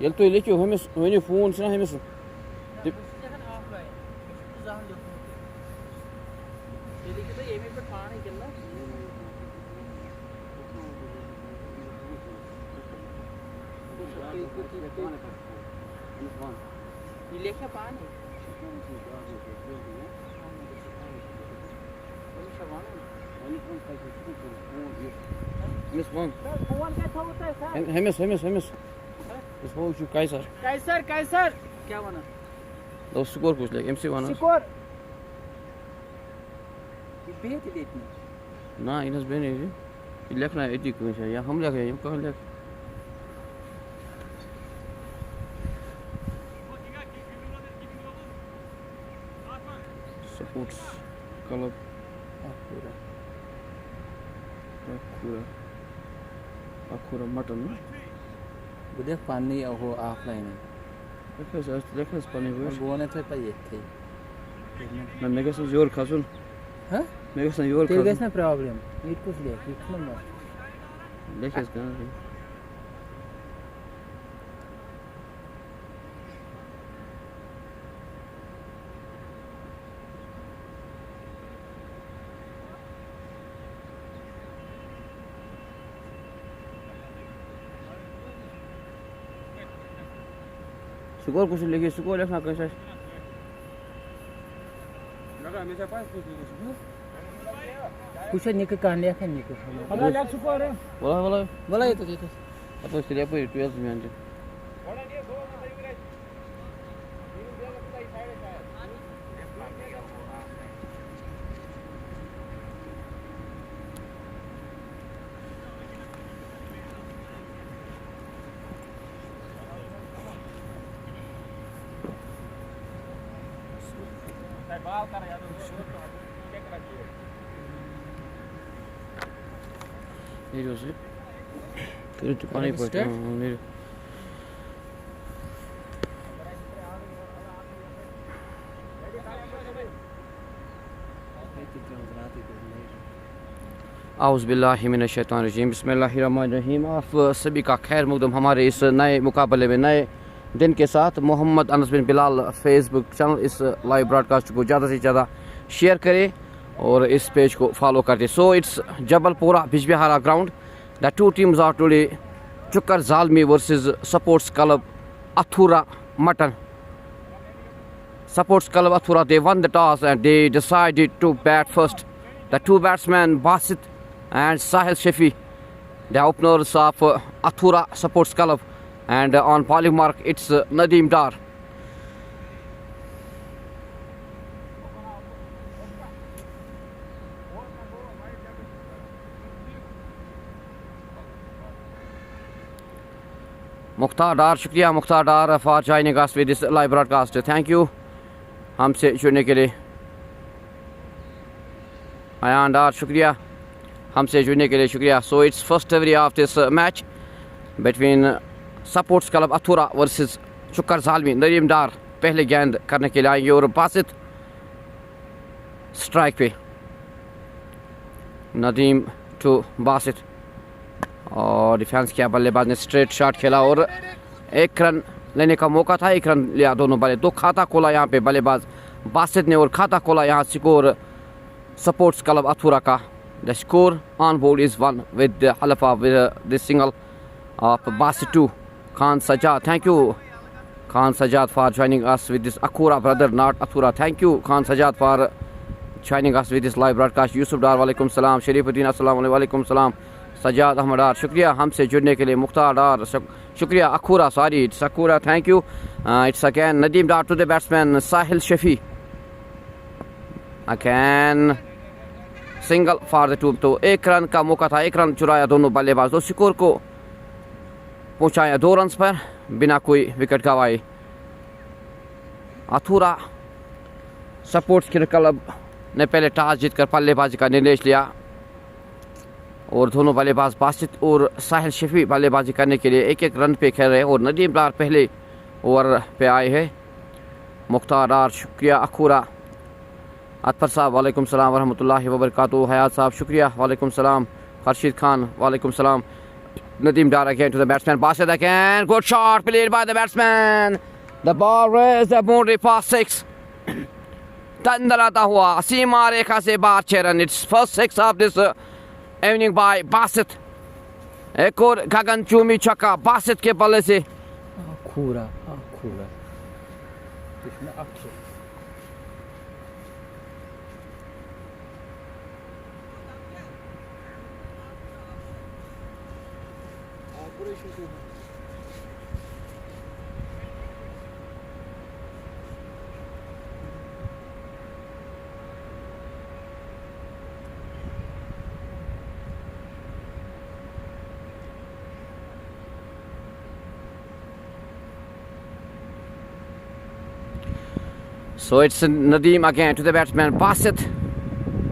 Yel to ileki o hemes oyunu phone sana hemes. İleki paani. Hemes phone. Phone कैसा होता है sir? Hemes. इस वो जो काइसर क्या बना? दो स्कोर कुछ लेके एमसी वन स्कोर ये बेच देती ना इनस बने ये लिखना है एडी कुछ है या हम लिखे हम कहाँ लिख सपोर्ट्स क्लब अखुरा मटन बुढ़े पानी हो ऑफलाइन लेखस पानी वो ने थे पाए थे मैं मेरे से जोर खासून हाँ मेरे से जोर तेरे कैसे प्रॉब्लम मीट कुछ ले किस नंबर लेखस कहाँ है स्कोर कुछ लिखिए स्कोर लिखना कैसा है लगा हमेशा पास कुछ निक कांडे है निक हमरा लग स्कोर है बोला ये तो जेते अब तो इसलिए पर 12 में आने बाल कर यार चेक रखिए ये जो से फिर तो पानी पड़ता है मेरे आउज़ बिल्लाहि मिनश शैतानिर रजीम बिस्मिल्लाहिर्रहमानिर रहीम। आप सभी का खैर मकदम हमारे इस नए मुकाबले में नए दिन के साथ। मोहम्मद अनस बिन बिलाल फेसबुक चैनल इस लाइव ब्रॉडकास्ट को ज़्यादा से ज़्यादा शेयर करें और इस पेज को फॉलो करते। So it's जबलपुरा Bijbehara ground. The two teams are today Chukar Jalmi versus sports club Athura Mattan. Sports Club Athura, they won the toss and they decided to bat first. The two batsmen Basit and Sahil Shafi, the openers of Athura Sports Club, and on bowling mark it's Nadeem Dar. Mukhtar Dar, शुक्रिया Mukhtar Dar for joining us with this live broadcast. Thank you. हमसे जुड़ने के लिए अयान डार शुक्रिया हमसे जुड़ने के लिए शुक्रिया। So it's first delivery of this match between sports club Athura versus Chukar Jalmi. Nadeem Dar पहले गेंद करने के लिए आएंगे और बासित स्ट्राइक पे। नदीम टू बासित और डिफेंस किया, बल्लेबाज ने स्ट्रेट शॉट खेला और एक रन लेने का मौका था, एक रन लिया दोनों बल्ले। तो खाता खोला यहाँ पे बल्लेबाज बासित ने और खाता खोला यहाँ स्कोर सपोर्ट्स क्लब अथुरा का। The score on board is 1 with the Halafa with the single of Basit 2. Khan Sajjad, thank you Khan Sajjad for joining us with this Akhura brother, not Athura. Thank you Khan Sajjad for joining us with this live broadcast. Yusuf Dar वालेकुम सलाम, शरीफुद्दीन अस्सलाम वालेकुम सलाम, सजाद अहमद डार शुक्रिया हमसे जुड़ने के लिए, मुख्तार डार शुक्रिया, Akhura sorry it's Akhura thank you, it's again Nadeem Dar to the batsman Sahil Shafi again single for the two. तो एक रन का मौका था, एक रन चुराया दोनों बल्लेबाज, तो स्कोर को पहुंचाया 2 रन पर बिना कोई विकेट गंवाए। अथुरा सपोर्ट्स क्लब ने पहले टॉस जीतकर बल्लेबाजी का निर्देश लिया और दोनों बल्लेबाज बासित और साहिल शफी बल्लेबाजी करने के लिए एक एक रन पे खेल रहे और नदीम डार पहले ओवर पे आए हैं। मुख्तार डार शुक्रिया, अखूरा अतफर साहब वालेकुम सलाम वरहमतुल्लाहि वबरकातुहू, हयात साहब शुक्रिया वालेकुम सलाम, खर्शीद खान वालेकुम सलाम। Nadeem Dar again to the batsman, Basit again, good shot played by the batsman, the ball raised the boundary past 6, तंदराता हुआ सीमा रेखा से बाहर 6 run. It's first 6 of this evening by Basit. एक और गगनचुंबी छक्का बासित के बल्ले से। अखूरा इसमें अक्षर So it's Nadeem again to the batsman Basit.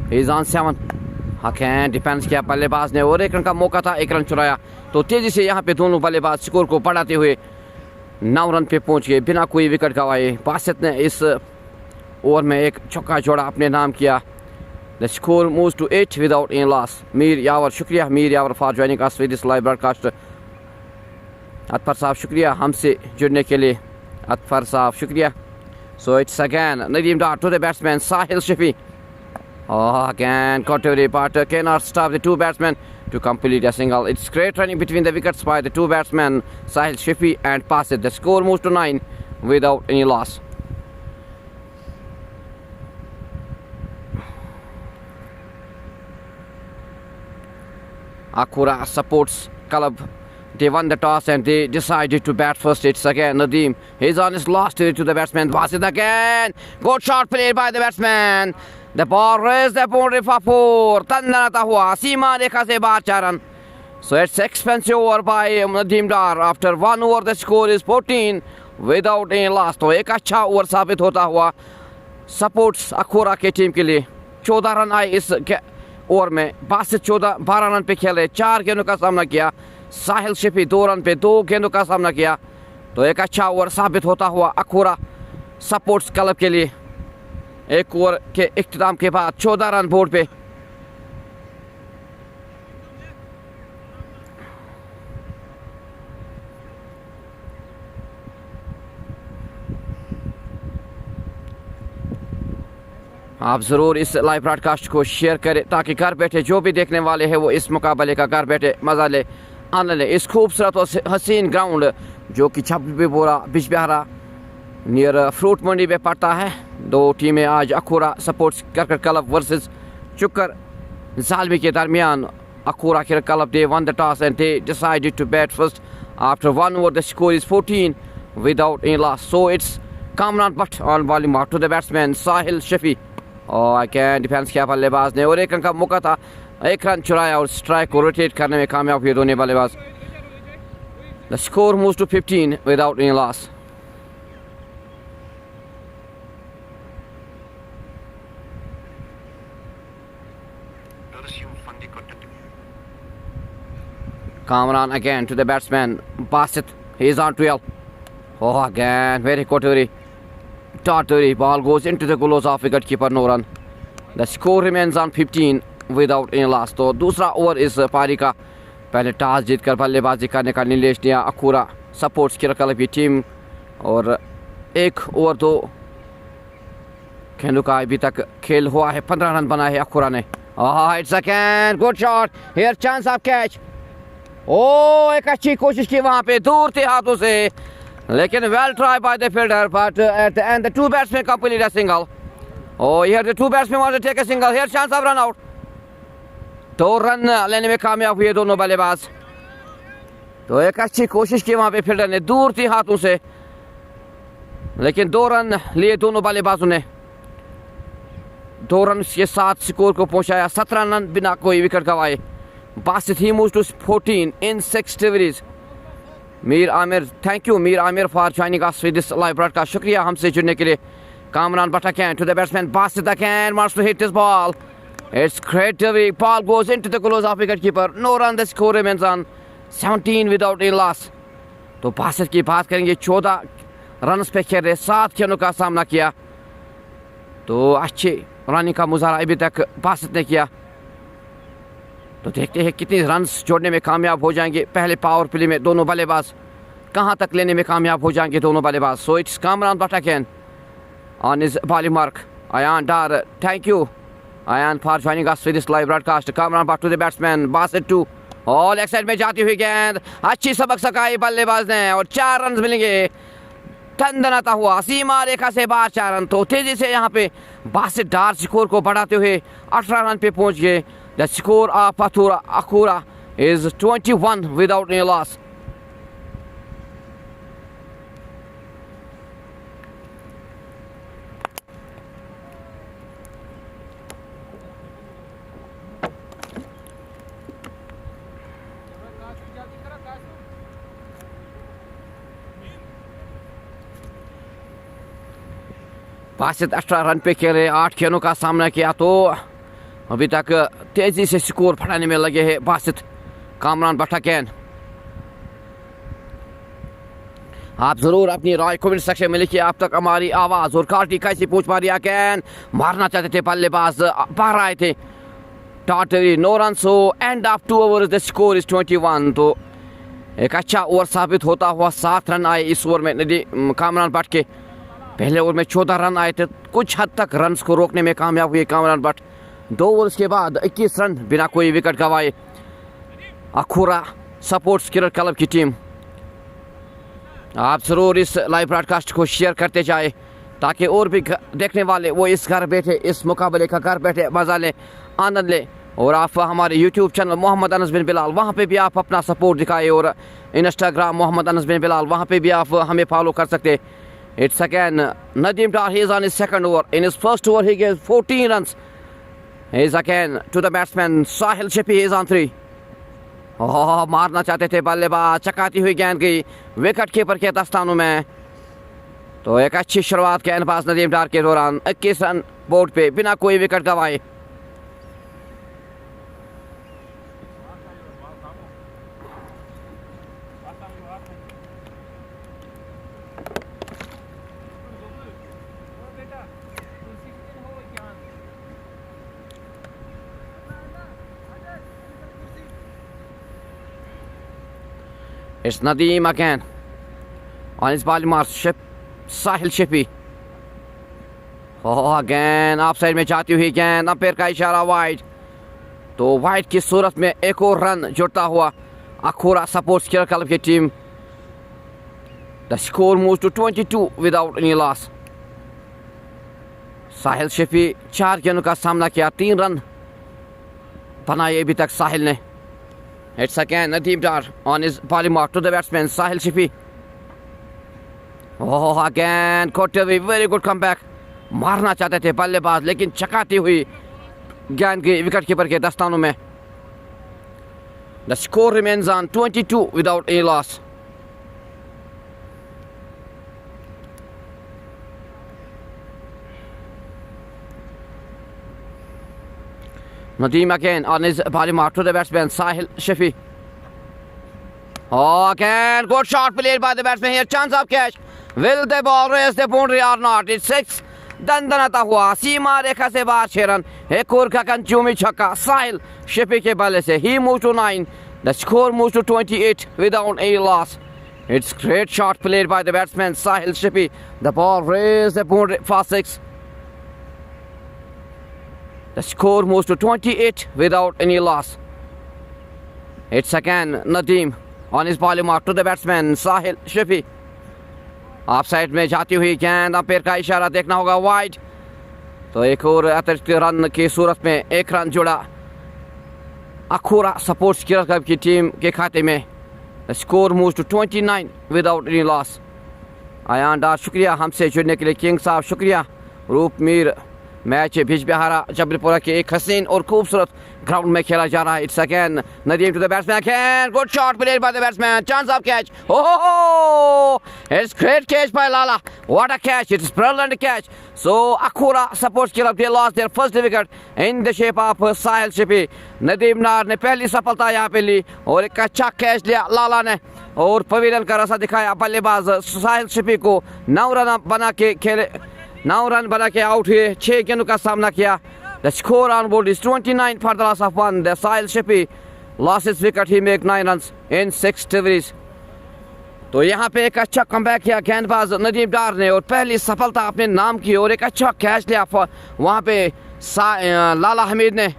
He's on 7. Again defence किया बल्लेबाज ने और एक रन का मौका था, एक रन चुराया। तो तेजी से यहाँ पे दोनों बल्लेबाज स्कोर को बढ़ाते हुए 9 रन पे पहुँच गए बिना कोई विकेट गंवाए। बासित ने इस ओवर में एक छक्का जोड़ा अपने नाम किया। The score moves to 8 without any loss. Mir Yawar शुक्रिया, Mir Yawar for joining us with this live broadcast. Atfar साहब शुक्रिया हमसे जुड़ने के लिए, अतफर साहब शुक्रिया। So it's again Nadeem Dar to the batsman Sahil Shafi. Oh, again Kotori Potter cannot stop the two batsmen to complete a single. It's great running between the wickets by the two batsmen Sahil Shafi and Basit. The score moves to 9 without any loss. Akhura supports club. They won the toss and they decided to bat first. It's again Nadeem. He's on his last to the batsman. Basit again. Good shot played by the batsman. The ball raised the boundary for 4. Tandanata hua. Seema rekha se bahar 4 run. So it's expensive over by Nadeem Dar. After 1 over the score is 14 without any loss. तो एक अच्छा over साबित होता हुआ supports अखूरा के team के लिए। 14 run आए इस ओवर में। बासित 12 रन पे खेले, 4 गेंदों का सामना किया। साहिल शफी 2 रन पे 2 गेंदों का सामना किया। तो एक अच्छा ओवर साबित होता हुआ अखूरा सपोर्ट्स क्लब के लिए। एक ओवर के इख्तिताम के बाद 14 रन बोर्ड पे। आप ज़रूर इस लाइव ब्रॉडकास्ट को शेयर करें ताकि घर बैठे जो भी देखने वाले हैं वो इस मुकाबले का घर बैठे मज़ा ले, आनंद ले। इस खूबसूरत और हसीन ग्राउंड जो कि छब्बीबोरा बिजबिहारा नियर फ्रूट मंडी में पड़ता है। 2 टीमें आज Akhura sports cricket club versus Chukar Zalmi के दरमियान। Akhura cricket club they won the toss and they decided to bat first after 1 over the score is 14 without any loss. So it's Kamran Butt on bowling mark to the batsman Sahil Shafi. और again defence किया बल्लेबाज ने और एक run का मौका था, एक रन चुराया और स्ट्राइक को रोटेट करने में कामयाब हुए दोनों बल्लेबाज। The score moves to 15 without any loss. Kamran again to the batsman Basit. He is on 12. Oh, again very Kotori. Tartari ball goes into the gloves of wicket keeper, no run. The score remains on 15 without any loss. तो दूसरा over इस पारी का पहले toss जीतकर बल्लेबाजी करने का निर्देश दिया अखूरा सपोर्ट्स की क्लब की टीम। और 1 ओवर 2 गेंदों का अभी तक खेल हुआ है। 15 रन बनाए हैं अखुरा ने। It's a can, good shot, here chance of catch. Oh एक अच्छी कोशिश की वहां पे, दूर थे हाथों से, लेकिन well try by the fielder, but at the end the 2 batsman complete a single. Oh, here the 2 batsmen want to take a single. Here chance of run out. 2 run लेने में कामयाब हुए दोनों बल्लेबाज। तो एक अच्छी कोशिश की वहां पे फील्डर ने, दूर थी हाथों से, लेकिन 2 रन लिए दोनों बल्लेबाजों ने। 2 रन के साथ स्कोर को पहुंचाया 17 रन बिना कोई विकेट गंवाए। Basit he moves to 14 in 6 deliveries. Mir Amir, thank you Mir Amir for joining us with this live broadcast. शुक्रिया हमसे जुड़ने के लिए। Kamran Bhattakan to the batsman, Basit again wants to hit this ball. It's great delivery. Ball goes into the close of wicketkeeper. No run, the score remains on 17 without a loss. तो बासित की बात करेंगे, 14 run पे खेल रहे, 7 गेंदों का सामना किया। तो अच्छी रनिंग का मुजाहरा अभी तक बासित ने किया। तो देखते हैं कितने रन्स जोड़ने में कामयाब हो जाएंगे। पहले पावर प्ले में दोनों बल्लेबाज कहां तक लेने में कामयाब हो जाएंगे दोनों बल्लेबाज। So it's Kamran Bhattakan on his bowling mark. Ayan Dar, thank you Ayan for joining us with this live broadcast. Kamran back to the batsman, Basit to और लेग साइड में जाती हुई गेंद, अच्छी सबक सकाई बल्लेबाज ने और 4 रन मिलेंगे। टंडनाता हुआ सीमा रेखा से बाहर 4 रन। तो तेजी से यहाँ पे बासित डार स्कोर को बढ़ाते हुए 18 रन पे पहुंच गए। The score of Akhura is 21 without any loss. Basit 18 run पे खेले, 8 गेंदों का सामना किया। तो अभी तक तेजी से स्कोर बढ़ाने में लगे हैं बासित। Kamran Bhattakan, आप जरूर अपनी राय कमेंट सेक्शन में लिखिए। आप तक हमारी आवाज और कार्टी कैसी पहुंच पा रही है। कैन मारना चाहते थे बल्लेबाज, बाहर आए थे। टॉटरी no run, so end of 2 overs the score is 21। तो एक अच्छा ओवर साबित होता हुआ 7 रन आए इस ओवर में। कामरान भट्ट के पहले ओवर में 14 रन आए थे। कुछ हद तक रन को रोकने में कामयाब हुए कामरान भट्ट। 2 ओवर्स के बाद 21 रन बिना कोई विकेट गंवाए। अखुरा सपोर्ट्स क्रिकेट क्लब की टीम, आप जरूर इस लाइव ब्रॉडकास्ट को शेयर करते जाए ताकि और भी देखने वाले वो इस घर बैठे, इस मुकाबले का घर बैठे मजा लें, आनंद लें। और आप हमारे यूट्यूब चैनल मोहम्मद अनस बिन बिलाल, वहाँ पे भी आप अपना सपोर्ट दिखाए। और इंस्टाग्राम मोहम्मद अनस बिन बिलाल, वहाँ पे भी आप हमें फॉलो कर सकते। It's again Nadeem Dar, he is on his second over. In his first over he gave 14 runs. He is again to the batsman Sahil Shippy, he is on 3. मारना चाहते थे बल्लेबाज, चकाती हुई गेंद गई विकेट कीपर के दस्तानों में। तो एक अच्छी शुरुआत गेंदबाज नदीम डार के दौरान 21 रन बोर्ड पे बिना कोई विकेट गंवाए। It's Nadeem again on his ball mark, Sahil Shippy. Again of side में जाती हुई गेंद, अंपायर का इशारा वाइड। तो वाइड की सूरत में एक और रन जुड़ता हुआ अखुरा सपोर्ट्स क्रिकेट क्लब की team. The score moves to 22 without any loss. साहिल शिफी 4 गेंदों का सामना किया, 3 रन बनाए अभी तक साहिल ने। It's again Nadeem Dar on his bowling mark to the batsman Sahil Shippy. Again caught a very good comeback. मारना चाहते थे बल्लेबाज, लेकिन चकाती हुई गेंद की विकेट कीपर के दस्तानों में। The score remains on 22 without a loss. Nadeem again on his bowling mark to the batsman Sahil Shippy. Again good shot played by the batsman here, chance of catch. Will the ball raise the boundary or not? It's 6. दंदनाता हुआ सीमा रेखा से बाहर 6 run. एक और का कंचूमी छक्का साहिल शिपी के बल्ले से। He moved to 9. The score moves to 28 without a loss. It's great shot played by the batsman Sahil Shippy. The ball raised the boundary for 6. The score moves to 28 without any loss. It's again Nadeem on his bowling mark to the batsman Sahil Shippy. Of side में जाती हुई गेंद, umpire का इशारा देखना होगा wide. तो एक और अतिरिक्त रन की सूरत में एक रन जुड़ा अखूरा स्पोर्ट्स क्लब की टीम के खाते में। The score moves to 29 without any loss. Ayaan Dar शुक्रिया हमसे जुड़ने के लिए। किंग साहब शुक्रिया। रूप मीर मैच बिजबिहारा जबलपुरा के एक हसीन और खूबसूरत ग्राउंड में खेला जा रहा है। It's again Nadeem to the batsman again, good shot played by the batsman, chance of catch. Oh, it's great catch by Lala. What a catch, it's brilliant catch. So Akhura Sports Club they lost their first wicket in the shape of Sahil Shippy. Nadeem नार ने पहली सफलता यहाँ पे ली और एक अच्छा catch लिया लाला ने और पवेलियन का रास्ता दिखाया बल्लेबाज साहिल शिपी को। 9 रन बना के आउट हुए, 6 गेंदों का सामना किया। The score on board is 29 for the loss of 1। The Sahil Shipi loss his wicket, he make 9 runs in 6 deliveries. तो यहाँ पे एक अच्छा कमबैक किया गेंदबाज नदीम डार ने और पहली सफलता अपने नाम की और एक अच्छा कैच लिया वहाँ पे लाला हमीद ने।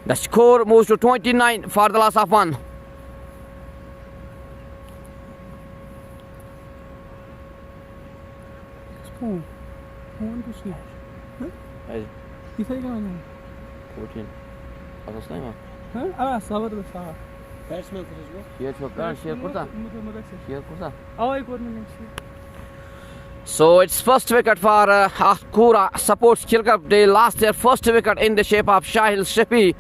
The score moves to 29 for the loss of 1। So it's first wicket for Akhura Sports Club. They lost their first wicket in the shape of Sahil Shippy.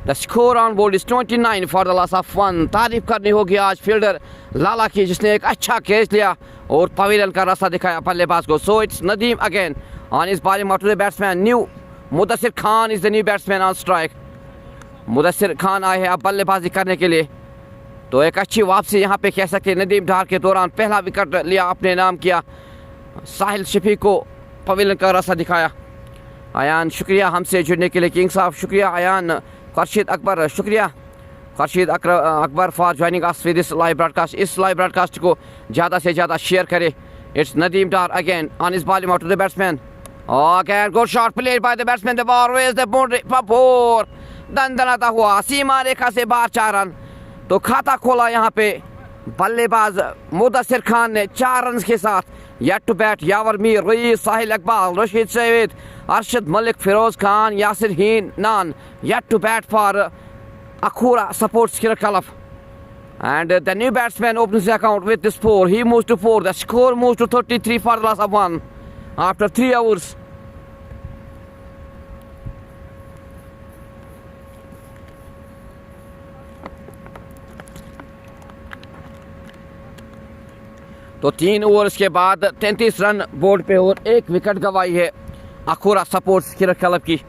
The score on board is 29 for the loss of 1. तारीफ करनी होगी आज fielder लाला की जिसने एक अच्छा catch लिया और पवेलियन का रास्ता दिखाया बल्लेबाज को। So it's Nadeem again on his bowling mark to the batsman. New Mudassir Khan is the new batsman on strike. Mudassir Khan आए हैं अब बल्लेबाजी करने के लिए। तो एक अच्छी वापसी यहाँ पे कह सकते हैं। नदीम डार के दौरान पहला विकेट लिया, अपने नाम किया, साहिल शिपी को पवेलियन का रास्ता दिखाया। आयान शुक्रिया हमसे जुड़ने के लिए। किंग साहब शुक्रिया। आयान खर्शीद अकबर शुक्रिया। Khurshid Akbar for joining us with this live broadcast. इस लाइव ब्रॉडकास्ट को ज़्यादा से ज़्यादा शेयर करें। It's Nadeem Dar again on his bowling out to the batsman. Again good shot played by the batsman. The ball raised the boundary for 4। दंदनाता हुआ सीमा रेखा से बाहर 4 रन। तो खाता खोला यहाँ पे बल्लेबाज मुदस्सिर खान ने 4 रन के साथ। Yet to bat Yawar Mir, Rais, Sahil Iqbal, Rashid Saeed, Arshad Malik, Firoz Khan, Yasir none yet to bat for Akhura Sports Club. And the new batsman opens the account with this 4. He moves to 4. The score moves to 33 for the loss of 1 after 3 hours. तो 3 overs के बाद 33 run board पे और 1 wicket गंवाई है Akhura Sports Club की।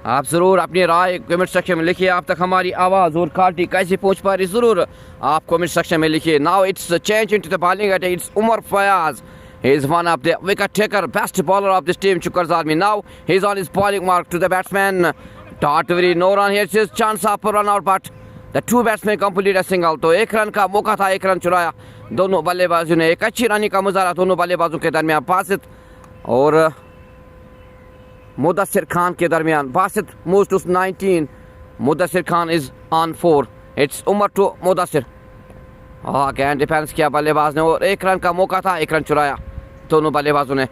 आप ज़रूर अपनी राय कमेंट सेक्शन में लिखिए। आप तक हमारी आवाज़ और क्वालिटी कैसे पहुंच पा रही ज़रूर आप कमेंट सेक्शन में लिखिए। Now it's change into the bowling at it's Umar Fayaz. He is one of the wicket taker, best bowler of this team, Chukar's Army. Now he is on his bowling mark to the batsman. Tartwiri, no run here, his chance of a run out, but the 2 batsmen complete a single. तो 1 run का मौका था, 1 run चुराया दोनों बल्लेबाजों ने। एक अच्छी रनी का मुजाहरा दोनों बल्लेबाजों के दरमियान, बासित और मुदस्सिर खान के दरमियान। Basit moves to 19. Mudassir Khan is on 4. It's Umar to Mudassir. Again defence किया बल्लेबाज ने और 1 रन का मौका था, 1 रन चुराया दोनों बल्लेबाजों ने।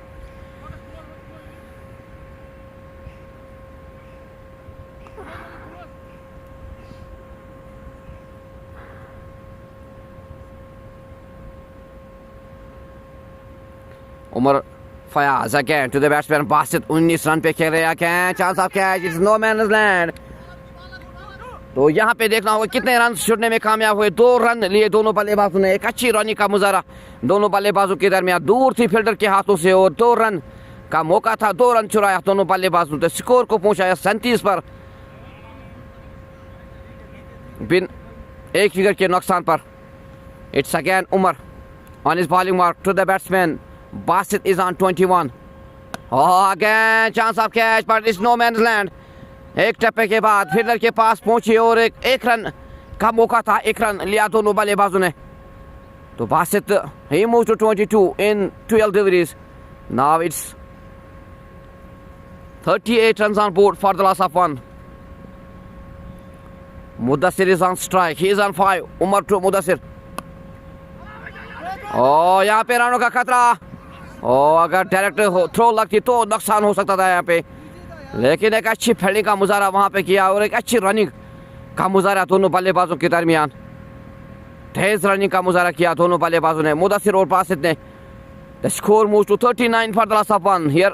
Umar Fayaz again to the batsman Basit 19 run पे खेल रहे हैं। Again chance of catch, it's no man's land. तो यहाँ पे देखना होगा कितने रन छुड़ने में कामयाब हुए। 2 रन लिए दोनों बल्लेबाजों ने। एक अच्छी रनी का मुजाहरा दोनों बल्लेबाजों के दरमियान, दूर थी फील्डर के हाथों से और 2 रन का मौका था, 2 रन चुराया दोनों बल्लेबाजों ने। स्कोर को पहुंचाया 37 पर बिन 1 विकेट के नुकसान पर। It's again Umar on his bowling mark to the batsman. Basit is on 21. Oh, again chance of catch, but it's no man's land. एक टप्पे के बाद फील्डर के पास पहुंची और एक रन का मौका था, एक रन लिया दोनों बल्लेबाजों ने. तो Basit, he moved to 22 in 12 deliveries. Now it's 38 runs on board for the loss of 1. Mudassir is on strike. He is on 5. Umar to Mudassir. Oh, यहाँ पे रनों का खतरा. Oh, अगर डायरेक्ट थ्रो लगती तो नुकसान हो सकता था यहाँ पे, लेकिन एक अच्छी फील्डिंग का मुजाहरा वहाँ पे किया और एक अच्छी रनिंग का मुजाहरा दोनों बल्लेबाजों के दरमियान. तेज रनिंग का मुजाहरा किया दोनों बल्लेबाजों ने, मुदस्सिर और बासित ने. The score moves to 39 for the loss of 1. Here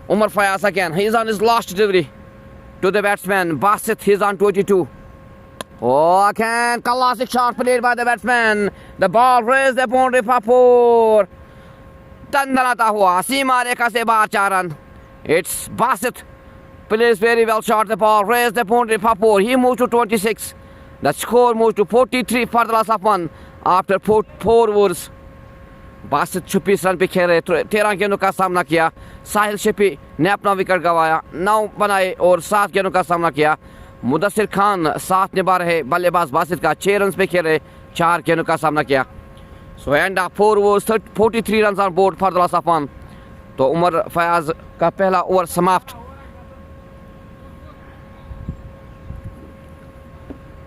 Umar Fayaz again. He is on his last delivery to the batsman. Basit, he is on 22. Oh, again classic shot played by the batsman. The ball raised the boundary for 4. दंदनाता हुआ सीमा रेखा से बाहर 4 run. It's Basit. Plays very well shot. The ball raised the boundary for 4. He moves to 26. The score moves to 43 for the loss of 1 after 4 overs. Basit 26 run पे खेल रहे, 13 गेंदों का सामना किया. साहिल शेफी ने अपना विकेट गंवाया, 9 बनाए और 7 गेंदों का सामना किया. मुदस्सिर खान साथ निभा रहे बल्लेबाज बासित का, 6 रन पे खेल रहे, 4 गेंदों का सामना किया. So end up 4 overs, 43 runs on board for the loss of 1. तो उमर फयाज का पहला ओवर समाप्त.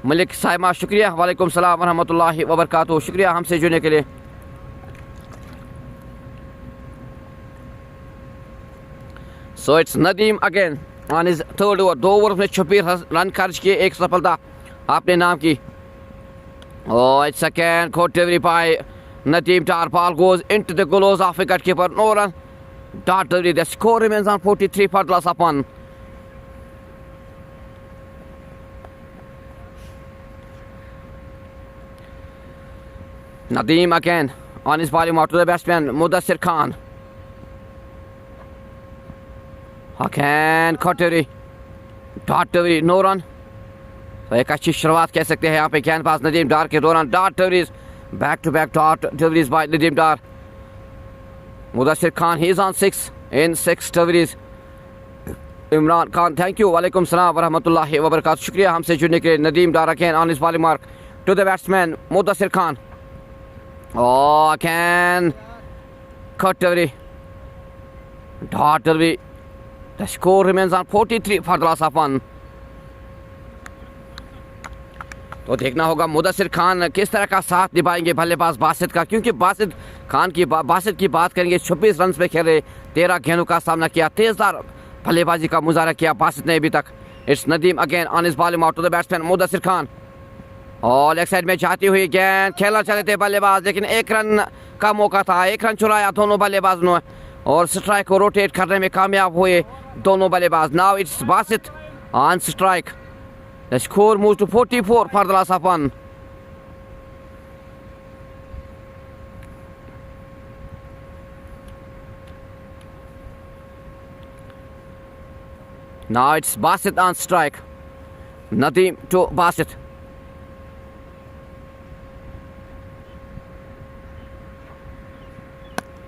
मलिक साइमा शुक्रिया. वालेकुम सलाम व रहमतुल्लाहि व बरकातहू. शुक्रिया हमसे जुड़ने के लिए. So it's Nadeem again on his third over. 2 over में 26 रन खर्च किए, एक सफलता अपने नाम की. Oh, it's again caught delivery by Nadeem Dar. Ball goes into the gloves of wicket keeper. No run. Dart delivery. The score remains on 43 for the loss of 1. Nadeem again on his bowling mark to the batsman Mudassir Khan. Again caught delivery. Dart delivery. No run. तो एक अच्छी शुरुआत कह सकते हैं यहाँ पे गेंदबाज नदीम डार के दौरान. Dart deliveries, back to back dart deliveries by Nadeem Dar. Mudassir Khan, he is on 6 in 6 deliveries. Imran Khan, thank you. वालेकुम सलाम व रहमतुल्लाहि व बरकातहू. शुक्रिया हमसे जुड़ने के लिए. Nadeem Dar again on his bowling mark to the batsman Mudassir Khan. Oh, again cut delivery. Dart delivery. The score remains on 43 for the loss of 1. तो देखना होगा मुदस्सिर खान किस तरह का साथ निभाएंगे बल्लेबाज बासित का, क्योंकि बासित खान की बासित की बात करेंगे. 26 रन पे खेले, 13 गेंदों का सामना किया, तेजदार बल्लेबाजी का मुजाहरा किया बासित ने अभी तक. It's Nadeem again on his bowling mark to the batsman Mudassir Khan. और लेग साइड में जाती हुई गेंद, खेलना चाहते थे बल्लेबाज, लेकिन 1 रन का मौका था. 1 रन चुराया दोनों बल्लेबाज ने और स्ट्राइक को रोटेट करने में कामयाब हुए दोनों बल्लेबाज. Now it's Basit on strike. The score moves to 44 for the loss of 1. Now it's Basit on strike. Nadeem to Basit.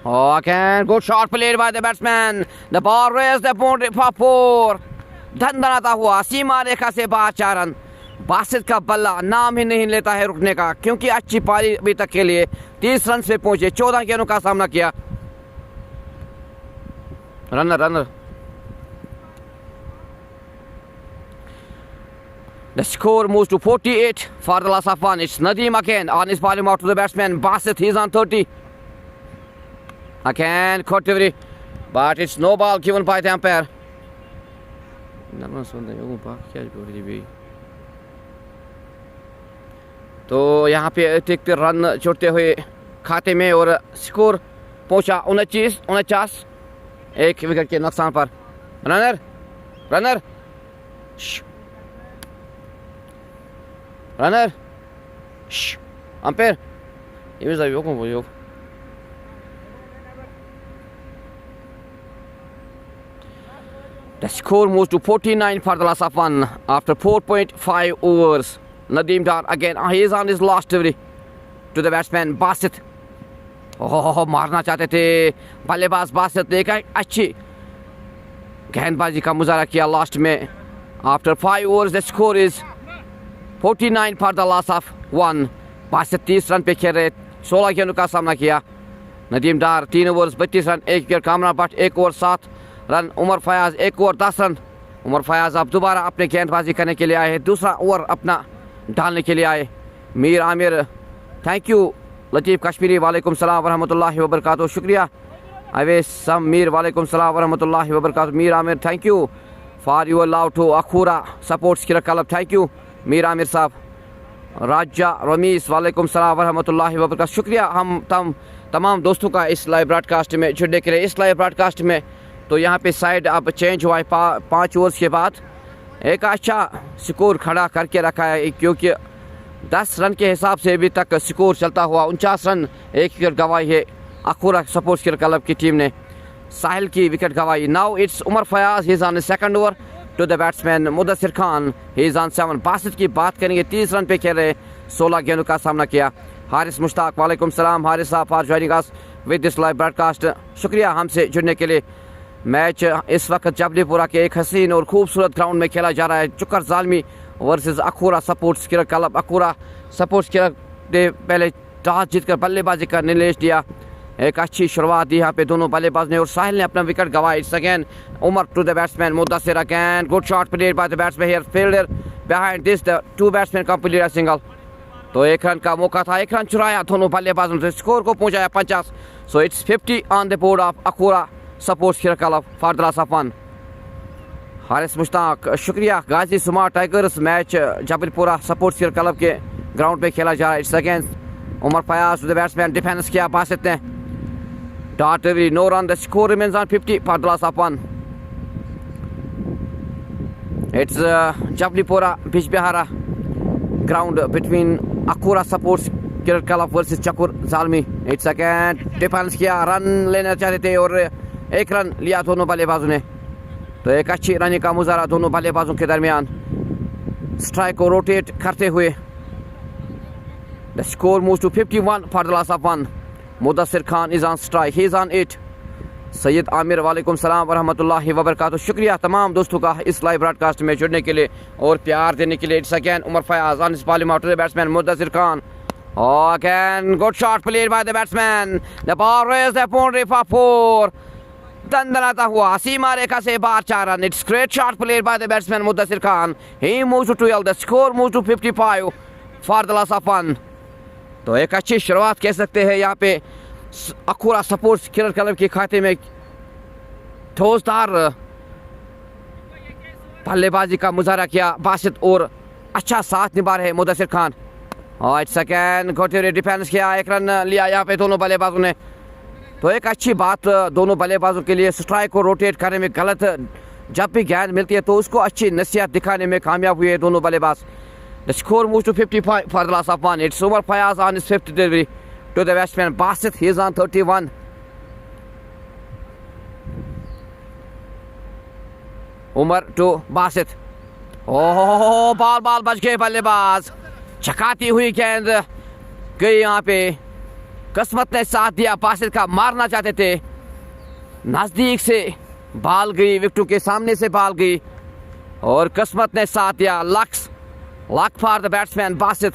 Oh, again, good shot played by the batsman. The ball raised the boundary for 4. धंधनाता हुआ सीमा रेखा से बाहर 4 run. Basit का बल्ला नाम ही नहीं लेता है रुकने का, क्योंकि अच्छी पारी अभी तक के लिए 30 रन से पहुंचे, 14 गेंदों का सामना किया. Runner. The score moves to 48 for the loss of 1. It's Nadeem again on his bowling mark to the batsman Basit. He's on 30. Again caught delivery, but it's no ball given by the umpire. तो यहाँ पे अतिरिक्त run छोड़ते हुए खाते में और score पहुँचा 49 एक विकेट के नुकसान पर. रनर अंपायर ये भी योग. The score moves to 49 for the loss of 1 after 4.5 overs. Nadeem Dar again. He is on his last delivery to the batsman Basit. Oh मारना चाहते थे बल्लेबाज बासित ने, एक अच्छी गेंदबाजी का मुजाहरा किया लास्ट में। After 5 overs the score is 49 for the loss of 1। Basit 30 run पे खेल रहे, 16 गेंदों का सामना किया। Nadeem Dar 3 overs 32 run, 1 wicket. Kamran Bhat 1 over 7 run. Umar Fayaz 1 over 10 run. Umar Fayaz अब दोबारा अपने गेंदबाजी करने के लिए आए हैं, दूसरा ओवर अपना डालने के लिए आए। Mir Aamir thank you. लतीफ़ कश्मीरी वालेकुम सलाम वरहमतुल्लाहि वबरकातुहू, शुक्रिया। अवैस सम मीर वालेकुम सलाम वरहमतुल्लाहि वबरकातुहू। Mir Aamir thank you for your love to Akhura sports cricket club, thank you Mir Aamir साहब। राजा रमीस वालेकुम सलाम वरहमतुल्लाहि वबरकातुहू, शुक्रिया हम तमाम दोस्तों का इस लाइव ब्रॉडकास्ट में जुड़ने के लिए। इस लाइव ब्रॉडकास्ट में तो यहाँ पे साइड अब चेंज हुआ है, 5 ओवर्स के बाद एक अच्छा स्कोर खड़ा करके रखा है, क्योंकि 10 रन के हिसाब से अभी तक स्कोर चलता हुआ 49 रन 1 विकेट गंवाई है अखूरा स्पोर्ट्स क्रिकेट क्लब की टीम ने। साहिल की विकेट गंवाई। Now it's Umar Fayaz, he is on second over to the batsman Mudassir Khan, he is on 7। Basit की बात करेंगे, 30 रन पे खेल रहे, 16 गेंदों का सामना किया। हारिस मुश्ताक वालेकुम सलाम हारिस साहब for joining us with this live broadcast, शुक्रिया हमसे जुड़ने के लिए। मैच इस वक्त जबलीपुरा के एक हसीन और खूबसूरत ग्राउंड में खेला जा रहा है, Chukar Jalmi versus Akhura sports cricket club. Akhura sports cricket ने पहले टॉस जीतकर बल्लेबाजी का निर्देश दिया, एक अच्छी शुरुआत दी यहाँ पे दोनों बल्लेबाज ने, और साहिल ने अपना विकेट गंवाया। It's again Umar to the batsman Mudassir again, good shot played by the batsman here, fielder behind this the 2 batsman complete a single. तो 1 रन का मौका था, 1 रन चुराया दोनों बल्लेबाजों से, स्कोर को पहुंचाया 50। So it's 50 on the board of Akhoora sports cricket club for the loss of 1। Haris Mushtaq शुक्रिया। Ghazi Suma tigers match Jablipora sports cricket club के ग्राउंड पे खेला जा रहा है। It's against Umar Fayaz to the batsman, defence किया बासित ने, dot delivery, no run, the score remains on 50 for the loss of 1। It's जबलपुरा Bijbehara ground between Akhoora sports cricket club versus Chakur Zalmi. It's again defence किया, run लेना चाहते थे और 1 रन लिया दोनों बल्लेबाजों ने। तो एक अच्छी रन का मुजाहरा दोनों बल्लेबाजों के दरमियान, स्ट्राइक को रोटेट करते हुए। The score moves to 51 for the loss of 1। Mudassir Khan is on strike, he is on 8। Syed Aamir वालेकुम सलाम वरहमतुल्लाहि वबरकातुहू, शुक्रिया तमाम दोस्तों का इस लाइव ब्रॉडकास्ट में जुड़ने के लिए और प्यार देने के लिए। It's again Umar Fayaz on his bowling to the batsman Mudassir Khan, again good shot played by the batsman, the ball raised the boundary for 4। दंदनाता हुआ सीमा रेखा से बाहर 4 run. It's great shot played by the batsman Mudassir Khan, he moves to 12, the score moves to 55 for the loss of 1। तो एक अच्छी शुरुआत कह सकते हैं यहाँ पे अखूरा सपोर्ट्स क्रिकेट क्लब के खाते में, ठोसदार बल्लेबाजी का मुजाहरा किया बासित और अच्छा साथ निभा रहे मुदस्सिर खान। और इट्स अगेन घोटे डिफेंस किया, 1 रन लिया यहाँ पे दोनों बल्लेबाजों ने। तो एक अच्छी बात दोनों बल्लेबाजों के लिए, स्ट्राइक को रोटेट करने में गलत जब भी गेंद मिलती है तो उसको अच्छी नसीहत दिखाने में कामयाब हुए दोनों बल्लेबाज। The score moves to 55 for the loss of 1। It's Umar Fayaz on his 5th delivery to the batsman Basit, he is on 31। Umar to Basit, oh ball बच गए, बल्लेबाज चकाती हुई गेंद गई यहाँ पे, किस्मत ने साथ दिया, बासित का मारना चाहते थे, नजदीक से बाल गई, विकेटों के सामने से बाल गई और किस्मत ने साथ दिया। Luck for the batsman Basit,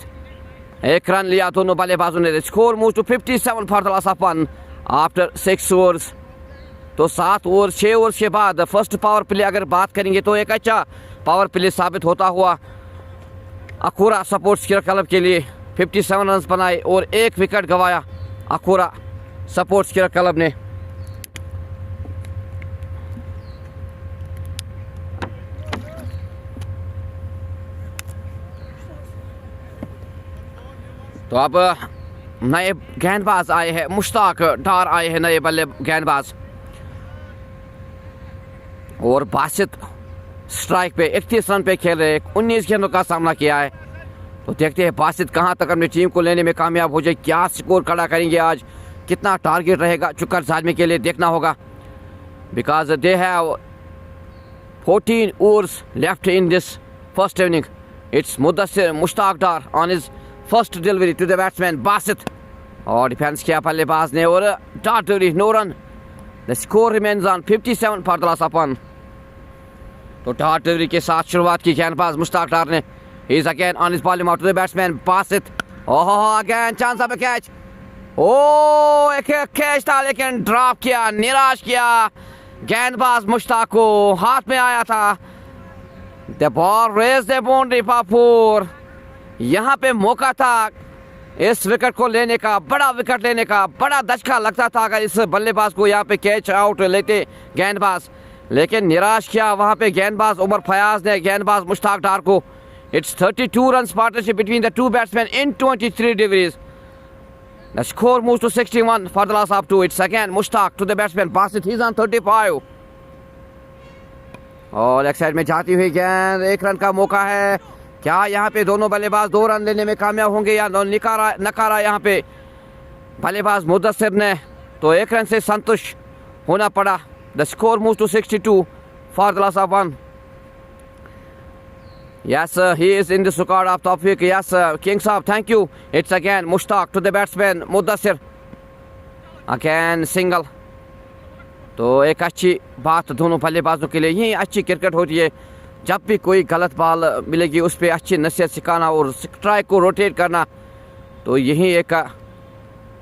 1 run लिया दोनों बल्लेबाजों ने। Score move to 57 for the loss of 1 after 6 overs. तो 7 ओवर 6 ओवर्स के बाद फर्स्ट पावर प्ले अगर बात करेंगे तो एक अच्छा पावर प्ले साबित होता हुआ अखूरा सपोर्ट्स क्रिकेट क्लब के लिए। 57 रन बनाए और 1 विकेट गंवाया अखूरा सपोर्ट्स क्रिकेट क्लब ने। तो अब नए गेंदबाज आए हैं, मुश्ताक डार आए हैं नए बल्ले गेंदबाज, और बासित स्ट्राइक पे 31 रन पे खेल रहे, 19 गेंदों का सामना किया है। तो देखते हैं बासित कहां तक अपनी टीम को लेने में कामयाब हो जाए, क्या स्कोर खड़ा करेंगे आज, कितना टारगेट रहेगा चुकर जादमी के लिए देखना होगा, because they have 14 overs left in this first inning. It's Mudassir Mushtaq Dar on his first delivery to the batsman Basit और डिफेंस किया बल्लेबाज ने और dot delivery, no run. The score remains on 57 for the loss of 1। तो डॉट डिलीवरी के साथ शुरुआत की गेंदबाज मुश्ताक डार ने। He is again on his bowling out to the batsman Basit. Oh again chance of a catch. Oh एक catch था लेकिन ड्रॉप किया, निराश किया गेंदबाज मुश्ताक को, हाथ में आया था। The ball raise the boundary for 4। यहाँ पे मौका था इस विकेट को लेने का, बड़ा विकेट लेने का, बड़ा दचका लगता था अगर इस बल्लेबाज को यहाँ पे कैच आउट लेते गेंदबाज, लेकिन निराश किया वहाँ पे गेंदबाज उमर फयाज ने गेंदबाज मुश्ताक डार को। It's 32 run partnership between the two batsman in 23 deliveries. The score moves to 61 for the loss of 2. It's again Mushtaq to the batsman Basit. He's on 35. और लेग साइड में जाती हुई गेंद, 1 रन का मौका है। क्या यहाँ पे दोनों बल्लेबाज 2 रन लेने में कामयाब होंगे या नकारा यहाँ पे बल्लेबाज मुदस्सिर ने, तो 1 रन से संतुष्ट होना पड़ा। The score moves to 62 for the loss of 1. Yes, he is in the squad of Tawfiq. Yes, King Saab, thank you. It's again Mushtaq to the batsman Mudassir. Again single. तो एक अच्छी बात दोनों बल्लेबाजों के लिए, यही अच्छी क्रिकेट होती है। जब भी कोई गलत बॉल मिलेगी उस पर अच्छी नसीहत सिखाना और स्ट्राइक को रोटेट करना, तो यही एक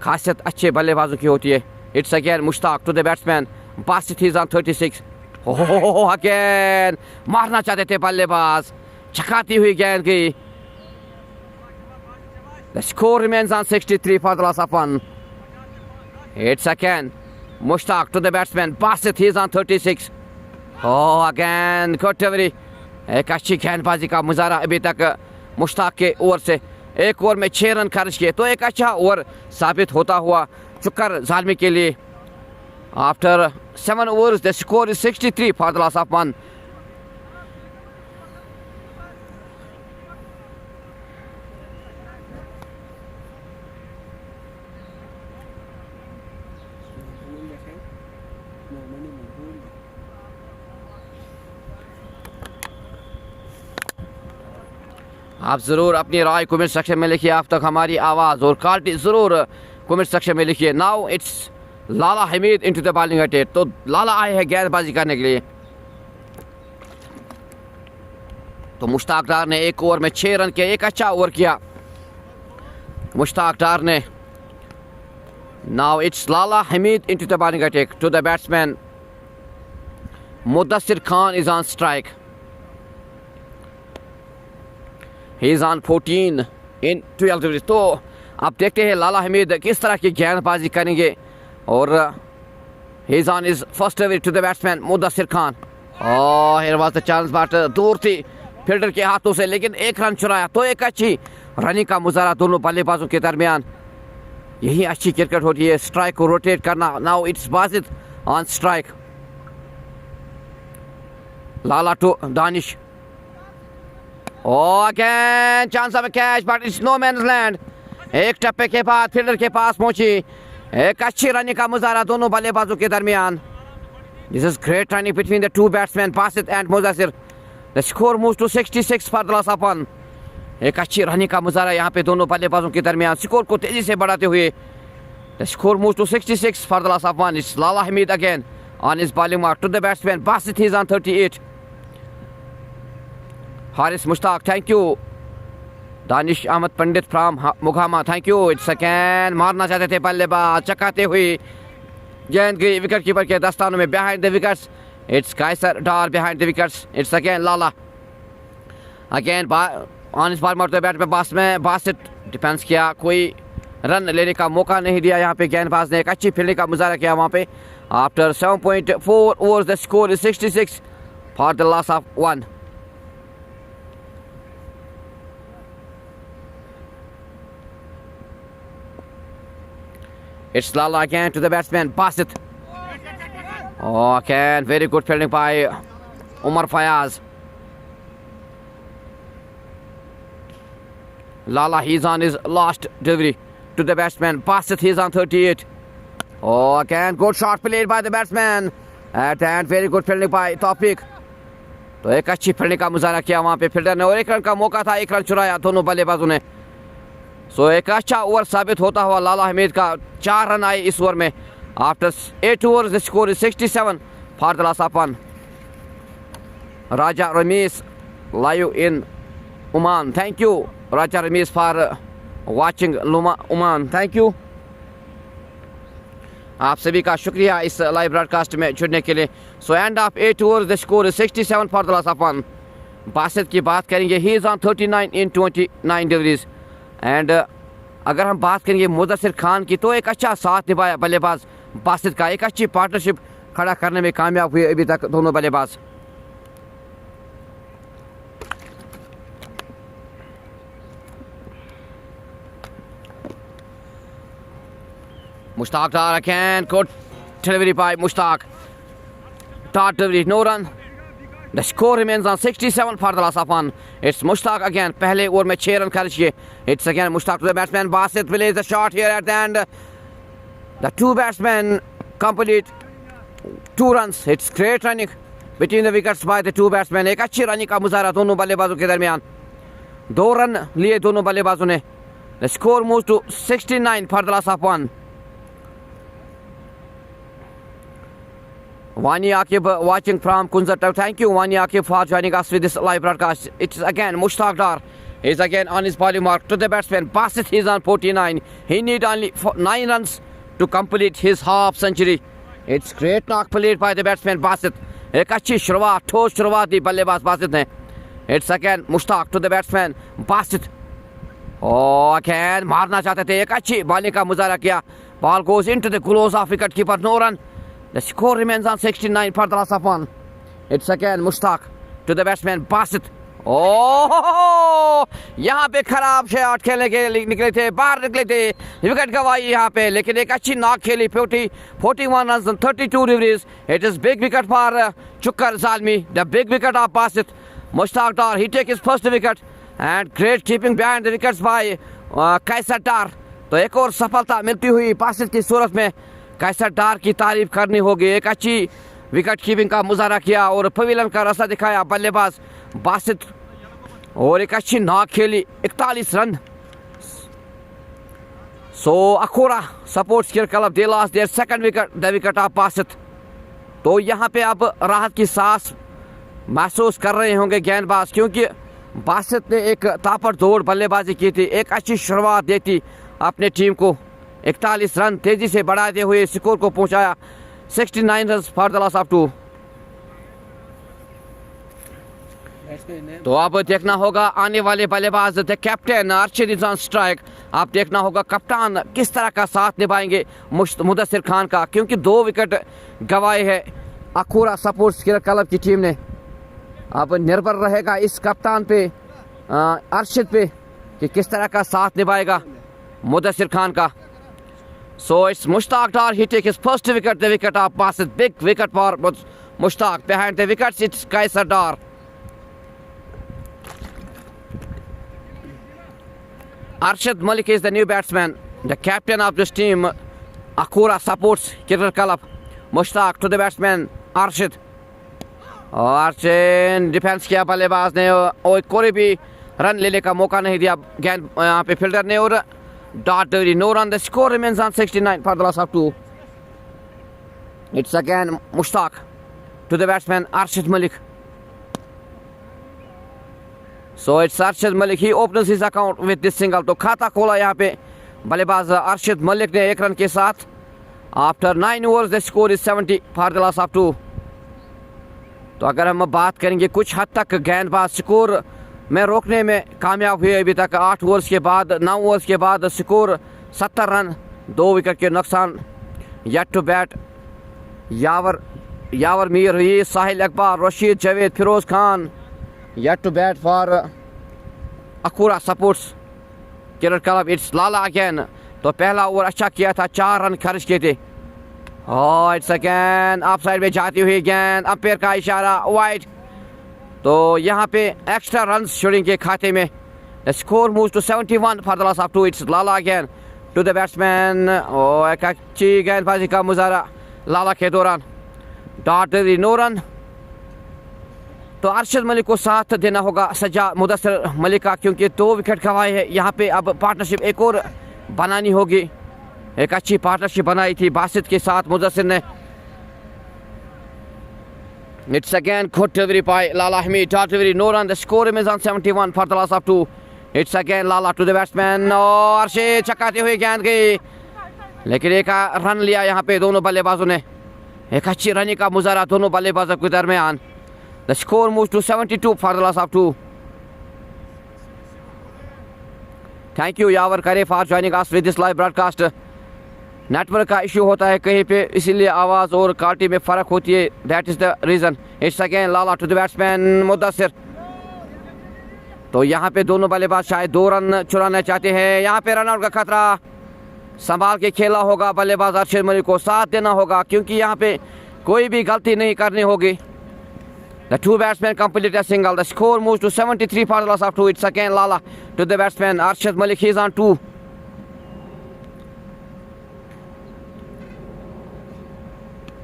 खासियत अच्छे बल्लेबाजों की होती है। It's again Mushtaq to the batsman Basit, he is on 36. Oh again मारना चाहते थे बल्लेबाज, छकाती हुई गेंद गई। The score remains on 63 for the loss of 1. It's again Mushtaq to the batsman Basit, he is on 36. Oh again good delivery, एक अच्छी गेंदबाजी का मुजाहरा अभी तक मुश्ताक के ओवर से। एक ओवर में 6 रन खर्च किए, तो एक अच्छा ओवर साबित होता हुआ शुक्र जालमी के लिए। After 7 overs the score is 63 for the loss of 1. आप ज़रूर अपनी राय कमेंट सेक्शन में लिखिए। आप तक हमारी आवाज़ और क्वालिटी ज़रूर कमेंट सेक्शन में लिखिए। Now it's Lala Hameed into the bowling attack. तो लाला आए हैं गेंदबाजी करने के लिए। तो मुश्ताक डार ने एक ओवर में 6 रन किए, एक अच्छा ओवर किया मुश्ताक डार ने। Now it's Lala Hameed into the bowling attack to the batsman Mudassir Khan is on strike. He is on 14 in 12 deliveries. तो आप देखते हैं लाला हमीद किस तरह की गेंदबाजी करेंगे। और he is on his first delivery to the batsman Mudassir Khan. Oh here was the chance, but दूर थी फील्डर के हाथों से, लेकिन 1 रन चुराया। तो एक अच्छी रनिंग का मुजाहरा दोनों बल्लेबाजों के दरमियान, यही अच्छी क्रिकेट होती है, स्ट्राइक को रोटेट करना। Now it's Basit on strike. Lala to Danish. Oh, again chance of a catch, but it's no man's land. एक टप्पे के बाद फील्डर के पास पहुंची, एक अच्छी रनिंग का मुजाहरा दोनों बल्लेबाजों के दरमियान। This is great running between the two batsmen Basit and Mudassir. The score moves to 66 for the loss of 1. एक अच्छी रनिंग का मुजाहरा यहाँ पे दोनों बल्लेबाजों के दरमियान, स्कोर को तेजी से बढ़ाते हुए। The score moves to 66 for the loss of 1. It's Lala Hamid again on his bowling mark to the batsman Basit. He's on 38. Haris Mushtaq, thank you. Danish Ahmad Pandit from Mugama, thank you. It's again मारना चाहते थे बल्लेबाज, चकाते हुई गेंद गई wicket keeper के दस्तानों में। Behind the wickets it's Qaiser Dar behind the wickets. It's again Lala again on इस बार मारते बैट में बासित डिफेंस किया, कोई रन लेने का मौका नहीं दिया यहाँ पे गेंदबाज ने। एक अच्छी फील्डिंग का मुजाहरा किया वहाँ पे। After 7.4 overs the score is 66 for the loss of 1. It's Lala again to the batsman Basit. Oh, again very good fielding by Umar Fayaz. Lala, he's on his last delivery to the batsman Basit. He's on 38. Oh, again good shot played by the batsman. At the end very good fielding by Tawfiq. तो एक अच्छी fielding का मुजाहरा किया वहाँ पे fielder ने, और 1 रन का मौका था, 1 रन चुराया दोनों बल्लेबाजों ने। सो एक अच्छा ओवर साबित होता हुआ लाला हमीद का 4 रन आए इस ओवर में। After 8 overs the score is 67 for the loss of 1. Raja Ramesh live in Oman. Thank you Raja Ramesh for watching Oman. Thank you. आप सभी का शुक्रिया इस लाइव ब्रॉडकास्ट में जुड़ने के लिए। सो end of 8 overs the score 67 for the loss of 1। Basit की बात करेंगे, he is on 39 in 29 deliveries. And अगर हम बात करेंगे मुदस्सिर खान की, तो एक अच्छा साथ निभाया बल्लेबाज बासित का, एक अच्छी पार्टनरशिप खड़ा करने में कामयाब हुए अभी तक दोनों बल्लेबाज। Mushtaq Dar again, good delivery by Mushtaq. Dart delivery, no run. The score remains on 67 for the loss of 1. It's Mushtaq again. पहले ओवर में 6 रन खर्च किए. It's again Mushtaq to the batsman. Basit plays the shot here at the end. The two batsmen complete 2 runs. It's great running between the wickets by the two batsmen. एक अच्छी running का मुजाहरा दोनों बल्लेबाजों के दरमियान। 2 रन लिए दोनों बल्लेबाजों ने। The score moves to 69 for the loss of 1. Wani Akib watching from Kunzat. Thank you Wani Akib for joining us with this live broadcast. It's again Mushtaq Dar. He's again on his body mark to the batsman. Basit is on 49. He need only 9 runs to complete his half century. It's great knock played by the batsman Basit. एक अच्छी शुरुआत, ठोस शुरुआत दी बल्लेबाज बासित ने। It's again Mushtaq to the batsman Basit. Oh again मारना चाहते थे, एक अच्छी बॉलिंग का मुजाहरा किया। Ball goes into the gloves of wicket keeper. No run. The score remains on 69 for the loss of 1. It's again Mushtaq to the batsman Basit. Oh! यहाँ पे खराब शॉट खेलने के निकले थे, बाहर निकले थे, विकेट गवाई यहाँ पे, लेकिन एक अच्छी नॉक खेली। 41 runs and 32 deliveries. It is big wicket for Chukkar Zalmi, the big wicket of Basit. Mushtaq Dar, he take his first wicket and great keeping behind the wickets by Kaisar Dar. तो एक और सफलता मिलती हुई बासित की सूरत में कैसर डार की तारीफ करनी होगी। एक अच्छी विकेट कीपिंग का मुजाहरा किया और पवेलियन का रास्ता दिखाया बल्लेबाज बासित, और एक अच्छी नॉक खेली। 41 run. So Akhaura supports club they lost their second wicket, the wicket of Basit. तो यहाँ पे अब राहत की सांस महसूस कर रहे होंगे गेंदबाज, क्योंकि बासित ने एक ताबड़तोड़ बल्लेबाजी की थी, एक अच्छी शुरुआत दी थी अपने टीम को। 41 रन तेजी से बढ़ाते हुए स्कोर को पहुंचाया 69 run for the loss of 2। तो अब देखना होगा आने वाले बल्लेबाज the captain Arshad is on strike. आप देखना होगा कप्तान किस तरह का साथ निभाएंगे मुदस्सिर खान का, क्योंकि 2 विकेट गंवाए हैं अखूरा सपोर्ट्स क्लब की टीम ने। अब निर्भर रहेगा इस कप्तान पे अर्शद पे कि किस तरह का साथ निभाएगा मुदस्सिर खान का। So it's Mushtaq Dar, he take his first wicket, the wicket of Basit. Big wicket for Mushtaq. Behind the wickets it's Kaisar Dar. Arshad Malik is the new batsman, the captain of this team. Akhura supports Cricket Club. Mushtaq to the batsman Arshad. Arshad defence किया बल्लेबाज ने और कोई भी run लेने का मौका नहीं दिया गेंद यहाँ पे फील्डर ने। और Dart delivery, no run. The score remains on 69 for the loss of 2. It's again Mushtaq to the batsman Arshad Malik. So it's Arshad Malik. He opens his account with this single. तो खाता खोला यहाँ पे बल्लेबाज अरशद मलिक ने 1 run के साथ। After 9 overs the score is 70 for the loss of 2. तो अगर हम बात करेंगे कुछ हद तक गेंदबाज स्कोर में रोकने में कामयाब हुए अभी तक। 8 ओवर्स के बाद 9 ओवर्स के बाद स्कोर 70 रन, 2 विकेट के नुकसान। Yet to bat Yawar Mir Rahi, Sahil Akbar, Rashid Javed, Firoz Khan. Yet to bat for Akhoora sports cricket club it's Lala again. तो पहला ओवर अच्छा किया था, 4 रन खर्च किए थे। इट्स अगेन ऑफ साइड में जाती हुई गेंद, अंपायर का इशारा वाइड। तो यहाँ पे एक्स्ट्रा रन्स छोड़ेंगे खाते में। The score moves to 71 for the loss of 2। It's Lala again to the batsman. एक अच्छी गेंदबाजी का मुजाहरा लाला के दौरान। Dot no run. तो अरशद मलिक को साथ देना होगा सजा मुदस्सिर मलिक का, क्योंकि 2 विकेट गंवाए हैं। यहाँ पे अब पार्टनरशिप एक और बनानी होगी। एक अच्छी पार्टनरशिप बनाई थी बासित के साथ मुदस्सिर ने। It's again good delivery by Lala Hamid. Top delivery, no run. The score is on 71 for the loss of 2. It's again Lala to the batsman. और अर्शद चकाते हुए गेंद गई, लेकिन एक रन लिया यहाँ पे दोनों बल्लेबाजों ने। एक अच्छी रनिंग का मुजाहरा दोनों बल्लेबाजों के दरमियान। The score moves to 72 for the loss of 2. Thank you यावर करे for joining us with this live broadcast. Network का इशू होता है कहीं पे, इसीलिए आवाज़ और क्वालिटी में फ़र्क होती है। That is the reason. It's again Lala to the batsman Mudassir. तो यहाँ पे दोनों बल्लेबाज शायद 2 रन चुराना चाहते हैं। यहाँ पे रन आउट का खतरा, संभाल के खेला होगा बल्लेबाज अरशद मलिक को, साथ देना होगा क्योंकि यहाँ पे कोई भी गलती नहीं करनी होगी। The 2 batsmen complete a single. The score moves to 73 for the loss of 2. It's again Lala to the batsman Arshad Malik. He's on 2.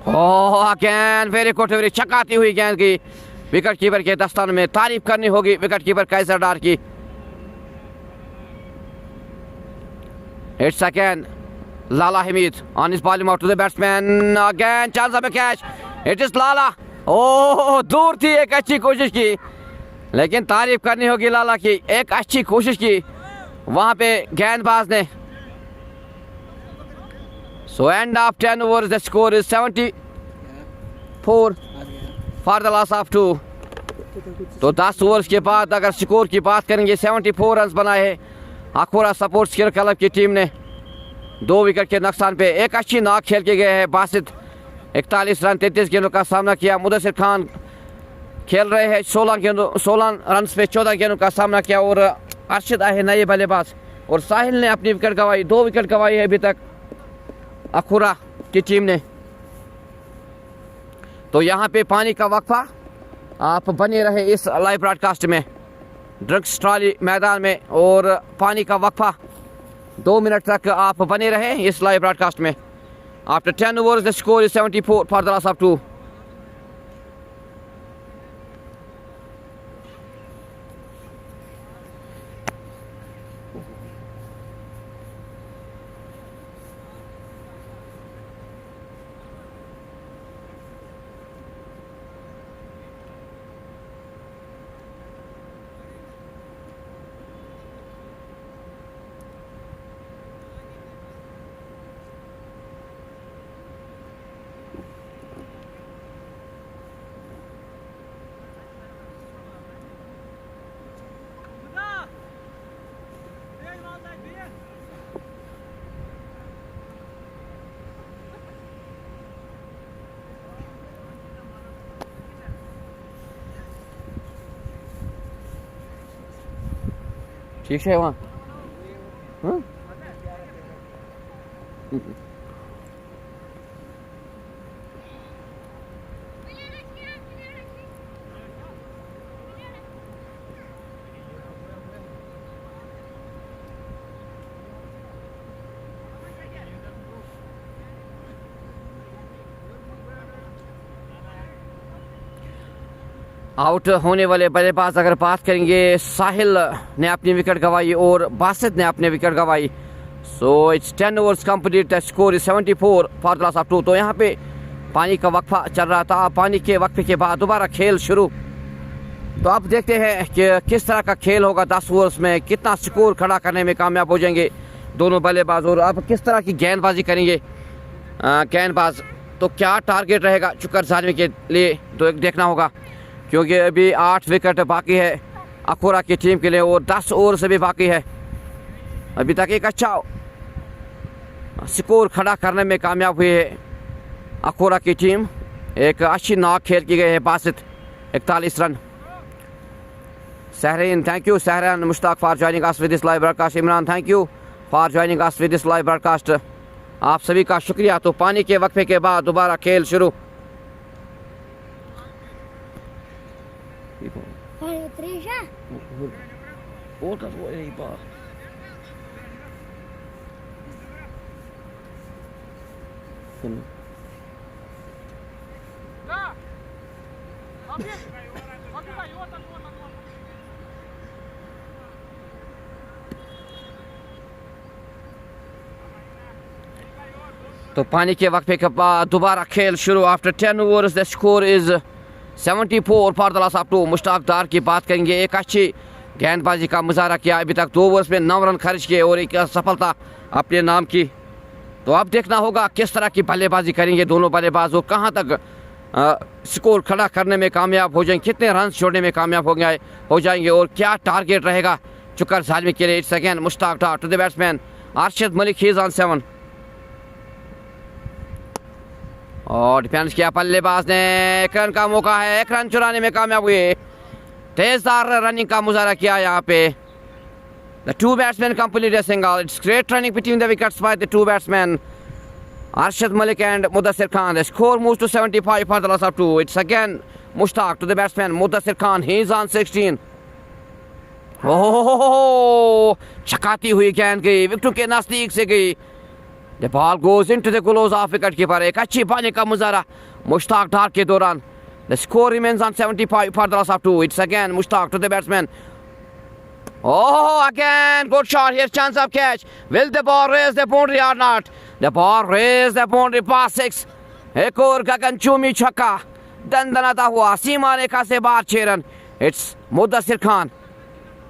Oh, again very good, very चकाती हुई गेंद की विकेट कीपर के दस्तान में। तारीफ करनी होगी विकेट कीपर कैसर डार की। It's again Lala Hamid on his bowling out to the batsman. Again chance of a catch. It is Lala. ओह दूर थी, एक अच्छी कोशिश की, लेकिन तारीफ करनी होगी लाला की। एक अच्छी कोशिश की वहां पे गेंदबाज ने। सो end of 10 overs, the score is 74 for the loss of 2। तो 10 ओवर्स के बाद अगर स्कोर की बात करेंगे, 74 रन बनाए हैं अखोरा स्पोर्ट्स क्लब की टीम ने 2 विकेट के नुकसान पे। एक अच्छी नाक खेल के गए हैं बासित। 41 रन 33 गेंदों का सामना किया। मुदस्सिर खान खेल रहे हैं 16 रन पे 14 गेंदों का सामना किया। और अरशद आए नए बल्लेबाज, और साहिल ने अपनी विकेट गंवाई। 2 विकेट गंवाई है अभी तक अखुरा की टीम ने। तो यहाँ पे पानी का वक्फा, आप बने रहे इस लाइव ब्रॉडकास्ट में ड्रग्स ट्रॉली मैदान में, और पानी का वक्फा 2 मिनट तक आप बने रहे इस लाइव ब्रॉडकास्ट में। After 10 overs, the score is 74 for the loss of 2. ठीक है वहाँ आउट होने वाले बल्लेबाज अगर बात करेंगे, साहिल ने अपनी विकेट गंवाई और बासित ने अपने विकेट गंवाई। So it's 10 overs complete, the score is 74 for the loss of 2। तो यहाँ पे पानी का वक्फा चल रहा था। पानी के वक्फे के बाद दोबारा खेल शुरू। तो आप देखते हैं कि किस तरह का खेल होगा। 10 ओवर्स में कितना स्कोर खड़ा करने में कामयाब हो जाएंगे दोनों बल्लेबाज, और आप किस तरह की गेंदबाजी करेंगे गेंदबाज। तो क्या टारगेट रहेगा चुकर झाड़ने के लिए, तो एक देखना होगा, क्योंकि अभी 8 विकेट बाकी है अखोरा की टीम के लिए, और 10 ओवर से भी बाकी है। अभी तक एक अच्छा स्कोर खड़ा करने में कामयाब हुई है अखोरा की टीम। एक अच्छी नाक खेल की गई है Basit, 41 run. Sahreen, thank you Sahran Mushtaq for joining us with this live broadcast. Imran, thank you for joining us with this live broadcast. आप सभी का शुक्रिया। तो पानी के वक्फे के बाद दोबारा खेल शुरू। तो पानी के वक्फे के बाद दोबारा खेल शुरू after 10 overs the score is 74 for the loss of 2। Mushtaq Dar की बात करेंगे, एक अच्छी गेंदबाजी का मुजाहरा किया, अभी तक 2 ओवर्स में 9 रन खर्च किए और एक सफलता अपने नाम की। तो अब देखना होगा किस तरह की बल्लेबाजी करेंगे दोनों बल्लेबाज और कहां तक स्कोर खड़ा करने में कामयाब हो जाएंगे, कितने रन छोड़ने में कामयाब हो जाएंगे और क्या टारगेट रहेगा चुकर जालमी के लिए। It's again Mushtaq Dar to the batsman Arshad Malik, he is on 7 और डिफेंस किया बल्लेबाज ने, 1 रन का मौका है, 1 रन चुराने में कामयाब हुए, तेजदार रनिंग का मुजाहरा किया यहाँ पे। The 2 batsman complete a single. It's great running between the wickets by the 2 batsmen Arshad Malik and Mudassir Khan. The score moves to 75 for the loss of 2. It's again Mushtaq to the batsman Mudassir Khan. He's on 16. Oh, चकाती हुई गेंद गई, wicket के नजदीक से गई। The ball goes into the gloves of wicketkeeper. एक अच्छी पानी का मुजाहरा मुश्ताक डार के दौरान। The score remains on 75 for the loss of 2. It's again Mushtaq to the batsman. Oh, again good shot. Here's chance of catch. Will the ball raise the boundary or not? The ball raised the boundary past 6. एक और गगनचुंबी छक्का दंदनाता हुआ सीमा रेखा से बाहर 6 run. It's Mudassir Khan.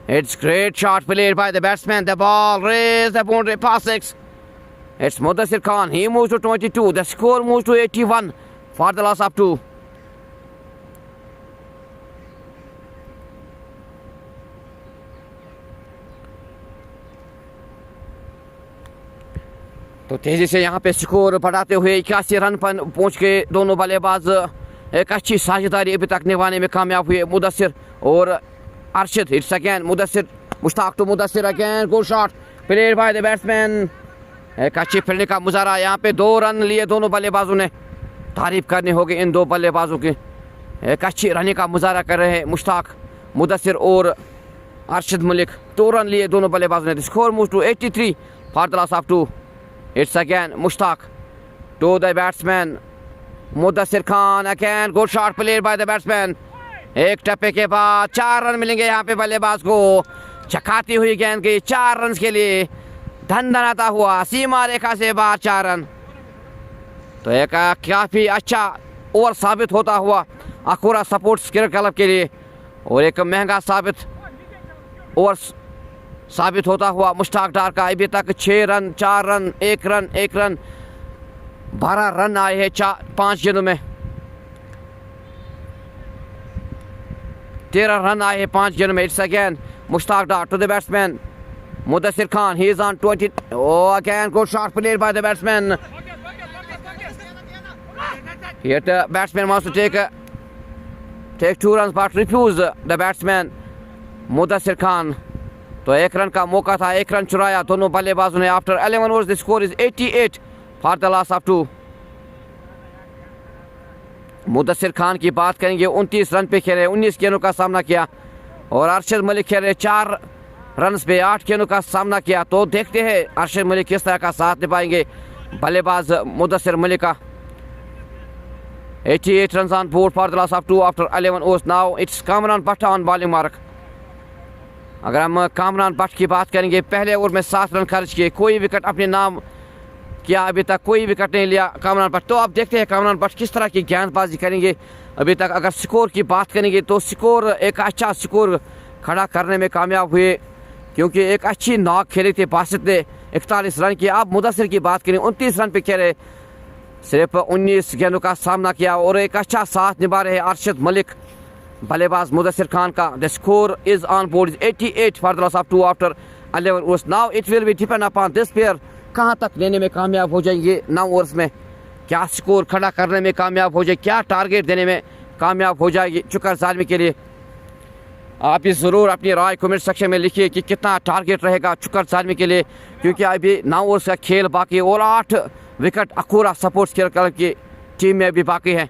It's great shot played by the batsman. The ball raised the boundary past 6. It's Mudassir Khan. He moves to 22. The score moves to 81 for the loss of 2. तो तेजी से यहाँ पे score बढ़ाते हुए 81 run पर पहुँच गए दोनों बल्लेबाज। एक अच्छी साझेदारी अभी तक निभाने में कामयाब हुए मुदस्सिर और Arshad. It's again Mudassir, Mushtaq to Mudassir, again good shot played by the batsman. एक अच्छी फील्डिंग का मुजाहरा, यहाँ पे 2 रन लिए दोनों बल्लेबाजों ने। तारीफ करनी होगी इन 2 बल्लेबाजों की, एक अच्छी रनिंग का मुजाहरा कर रहे हैं मुश्ताक, मुदस्सिर और अरशद मलिक। 2 रन लिए दोनों बल्लेबाजों ने। Score move to 83 for the loss of 2। It's again Mushtaq to the batsman Mudassir Khan. Again good shot played by the batsman. एक टप्पे के बाद 4 रन मिलेंगे यहाँ पे बल्लेबाज को। चकाती हुई गेंद गई 4 रन के लिए, धनधनाता हुआ सीमा रेखा से बाहर 4 रन। तो एक काफ़ी अच्छा ओवर साबित होता हुआ अखूरा स्पोर्ट्स क्रिकेट क्लब के लिए और एक महंगा साबित ओवर साबित होता हुआ मुश्ताक डार का। अभी तक 6 run, 4 run, 1 run, 1 run, 12 run आए हैं 5 गेंदों में। 13 रन आए हैं 5 गेंदों में। It's again Mushtaq Dar to the batsman Mudassir Khan. He is on 20. Oh, again good shot played by the batsman. Here the batsman wants to take 2 runs but refuse the batsman Mudassir Khan. तो 1 run का मौका था, 1 run चुराया दोनों बल्लेबाजों ने। After 11 overs the score is 88 for the loss of 2। Mudassir Khan की बात करेंगे, 29 रन पे खेले, 19 गेंदों का सामना किया और अरशद मलिक खेले 4 रन पे 8 गेंदों का सामना किया। तो देखते हैं अरशद मलिक किस तरह का साथ निभाएंगे बल्लेबाज मुदस्सिर मलिक का। 88 run on board for the loss of 2 after 11 overs. Now it's Kamran Bhatt on bowling mark. अगर हम कामरान भट्ट की बात करेंगे, पहले ओवर में 7 रन खर्च किए, कोई विकेट अपने नाम किया, अभी तक कोई विकेट नहीं लिया कामरान भट्ट। तो अब देखते हैं कामरान भट्ट किस तरह की गेंदबाजी करेंगे। अभी तक अगर स्कोर की बात करेंगे तो स्कोर एक अच्छा स्कोर खड़ा करने में कामयाब हुए, क्योंकि एक अच्छी नॉक खेली थी बासित ने, 41 रन किया। अब मुदस्सिर की बात करें, 29 रन पे खेले, सिर्फ 19 गेंदों का सामना किया और एक अच्छा साथ निभा रहे अरशद मलिक बल्लेबाज मुदस्सिर खान का। The score is on board is 88 for the loss of 2 after 11 overs. Now it will be depend upon this player कहां तक लेने में कामयाब हो जाएंगे 9 ओवर्स में, क्या स्कोर खड़ा करने में कामयाब हो जाए, क्या टारगेट देने में कामयाब हो जाएगी चुकर जालमी के लिए। आप भी ज़रूर अपनी राय कमेंट सेक्शन में लिखिए कि कितना टारगेट रहेगा चुकर जालमी के लिए, क्योंकि अभी 9 ओवर्स का खेल बाकी और 8 विकेट अखूरा स्पोर्ट्स क्लब की टीम में भी बाकी है।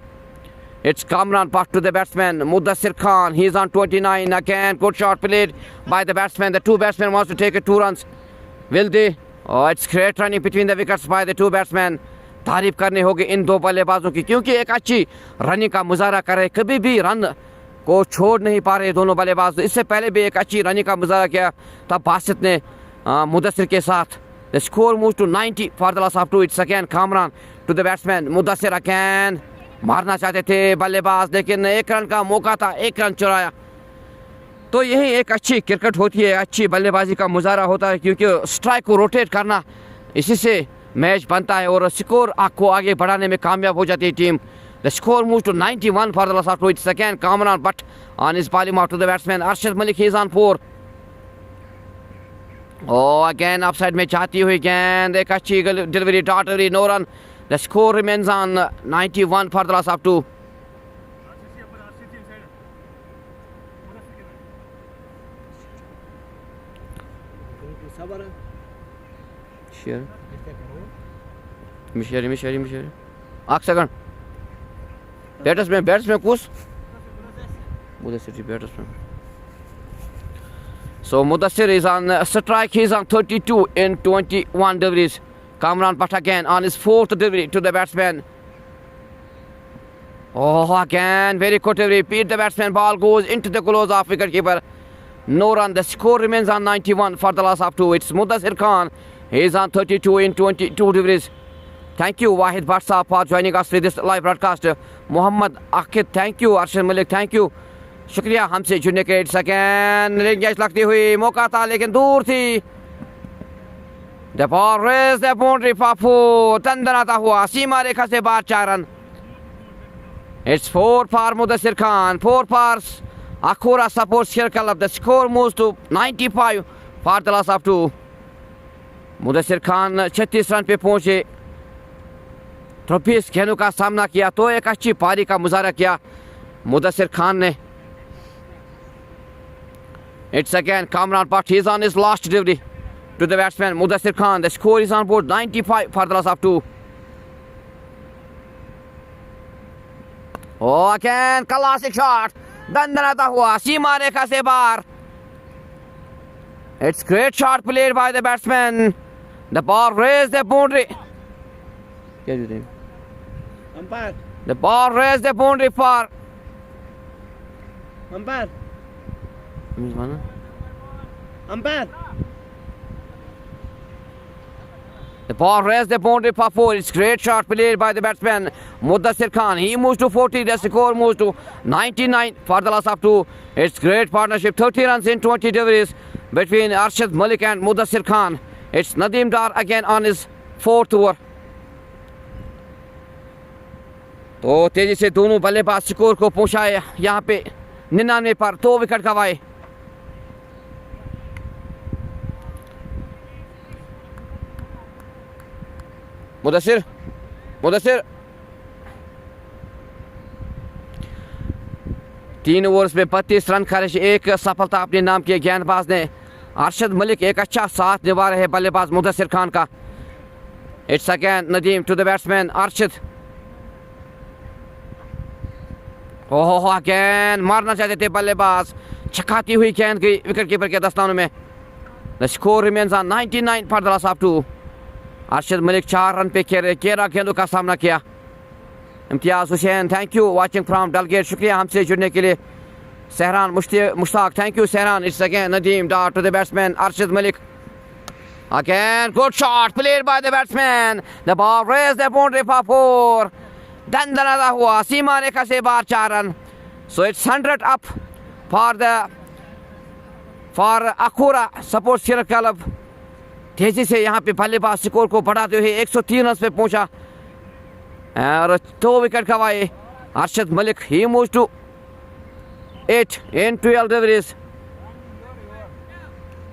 It's Kamran Bhatt to the batsman Mudassir Khan. He's on 29 again. Good shot played by the batsman. The 2 batsmen wants to take 2 runs. Will they? Oh, it's great running between the wickets by the 2 batsmen. तारीफ करनी होगी इन 2 बल्लेबाजों की, क्योंकि एक अच्छी running का मुजाहरा कर रहे, कभी भी रन को छोड़ नहीं पा रहे दोनों बल्लेबाज। इससे पहले भी एक अच्छी रनिंग का मुजाहरा किया तब बासित ने मुदस्सिर के साथ। The score moves to 90 for the loss of 2. It's again Kamran to the batsman. Mudassir again. मारना चाहते थे बल्लेबाज, लेकिन एक रन का मौका था, एक रन चुराया। तो यही एक अच्छी क्रिकेट होती है, अच्छी बल्लेबाजी का मुजाहरा होता है, क्योंकि स्ट्राइक को रोटेट करना, इसी से मैच बनता है और स्कोर को आगे बढ़ाने में कामयाब हो जाती है team. The score moves to 91 for the loss of 2. It's again Kamran, but on his bowling out to the batsman Arshad Malik. He is on 4. Oh, again upside में चाहती हुई गेंद, एक अच्छी delivery, dot delivery, no run. The score remains on 91 for the loss of 2. मिशेरी आख second batsman कुछ Mudassir. So Mudassir is on strike. He is on 32 in 21 deliveries. Kamran Bhatt again on his 4th delivery to the batsman. Oh, again very good delivery. Beat the batsman. Ball goes into the close of wicketkeeper. No run. The score remains on 91 for the loss of 2. It's Mudassir Khan. He is on 32 in 22 deliveries. Thank you Wahid Bhatt Saab for joining us with this live broadcast. Muhammad Akid, thank you. Arshad Malik, thank you. शुक्रिया हमसे जुड़ने के। Second रिंगेज लगती हुई, मौका था लेकिन दूर थी। The ball raised the boundary for 4. दंदनाता हुआ सीमा रेखा से बाहर 4 run. It's 4 for Mudassir Khan, 4 for Akhura Support Circle. The score moves to 95 for the loss of 2. Mudassir Khan 36 run पे पहुंचे, 23 गेंदों का सामना किया, तो एक अच्छी पारी का मुजाहरा किया मुदस्सिर खान ने। It's again Kamran Bhatt. He is on his last delivery to the batsman Mudassir Khan. The score is on board 95 for the loss of 2. Oh, again classic shot. दंदनाता हुआ सीमा रेखा से बाहर। It's great shot played by the batsman. The ball raised the boundary. क्या जो दें? Umpire. The ball raised the boundary for. Umpire. Umpire. The ball raised the boundary for 4. It's great shot played by the batsman Mudassir Khan. He moves to 40. The score moves to 99 for the loss of 2. It's great partnership. 30 runs in 20 deliveries between Arshad Malik and Mudassir Khan. It's Nadeem Dar again on his 4th over. तो तेजी से दोनों बल्लेबाज score को पहुंचाए यहाँ पे 99 पर, 2 विकेट गंवाए। मुदस्सिर 3 ओवर्स में 32 रन खारिज, 1 सफलता अपने नाम किए गेंदबाज ने। अरशद मलिक एक अच्छा साथ निभा रहे बल्लेबाज मुदस्सिर खान का। It's again Nadeem to the batsman Arshad. Oh, again मारना चाहते थे बल्लेबाज, छकाती हुई गेंद गई विकेट कीपर के दस्तानों में। The score remains on 99 for the loss of 2। Arshad Malik 4 run पे खेल 11 गेंदों का सामना किया। Imtiaz Hussain thank you watching from Dalgate, शुक्रिया हमसे जुड़ने के लिए। Sahran Mushtaq thank you Sahran. It's again Nadeem Dar to the batsman Arshad Malik. Again good shot played by the batsman, the ball raise the boundary for 4। दंदनाता हुआ सीमा रेखा से बाहर 4 run. So it's 100 up for Akhoora support share club. तेजी से यहाँ पे बल्लेबाज स्कोर को बढ़ाते हुए 103 रन पे पहुंचा और 2 विकेट गंवाए। Arshad Malik he moves to 8 in 12 deliveries.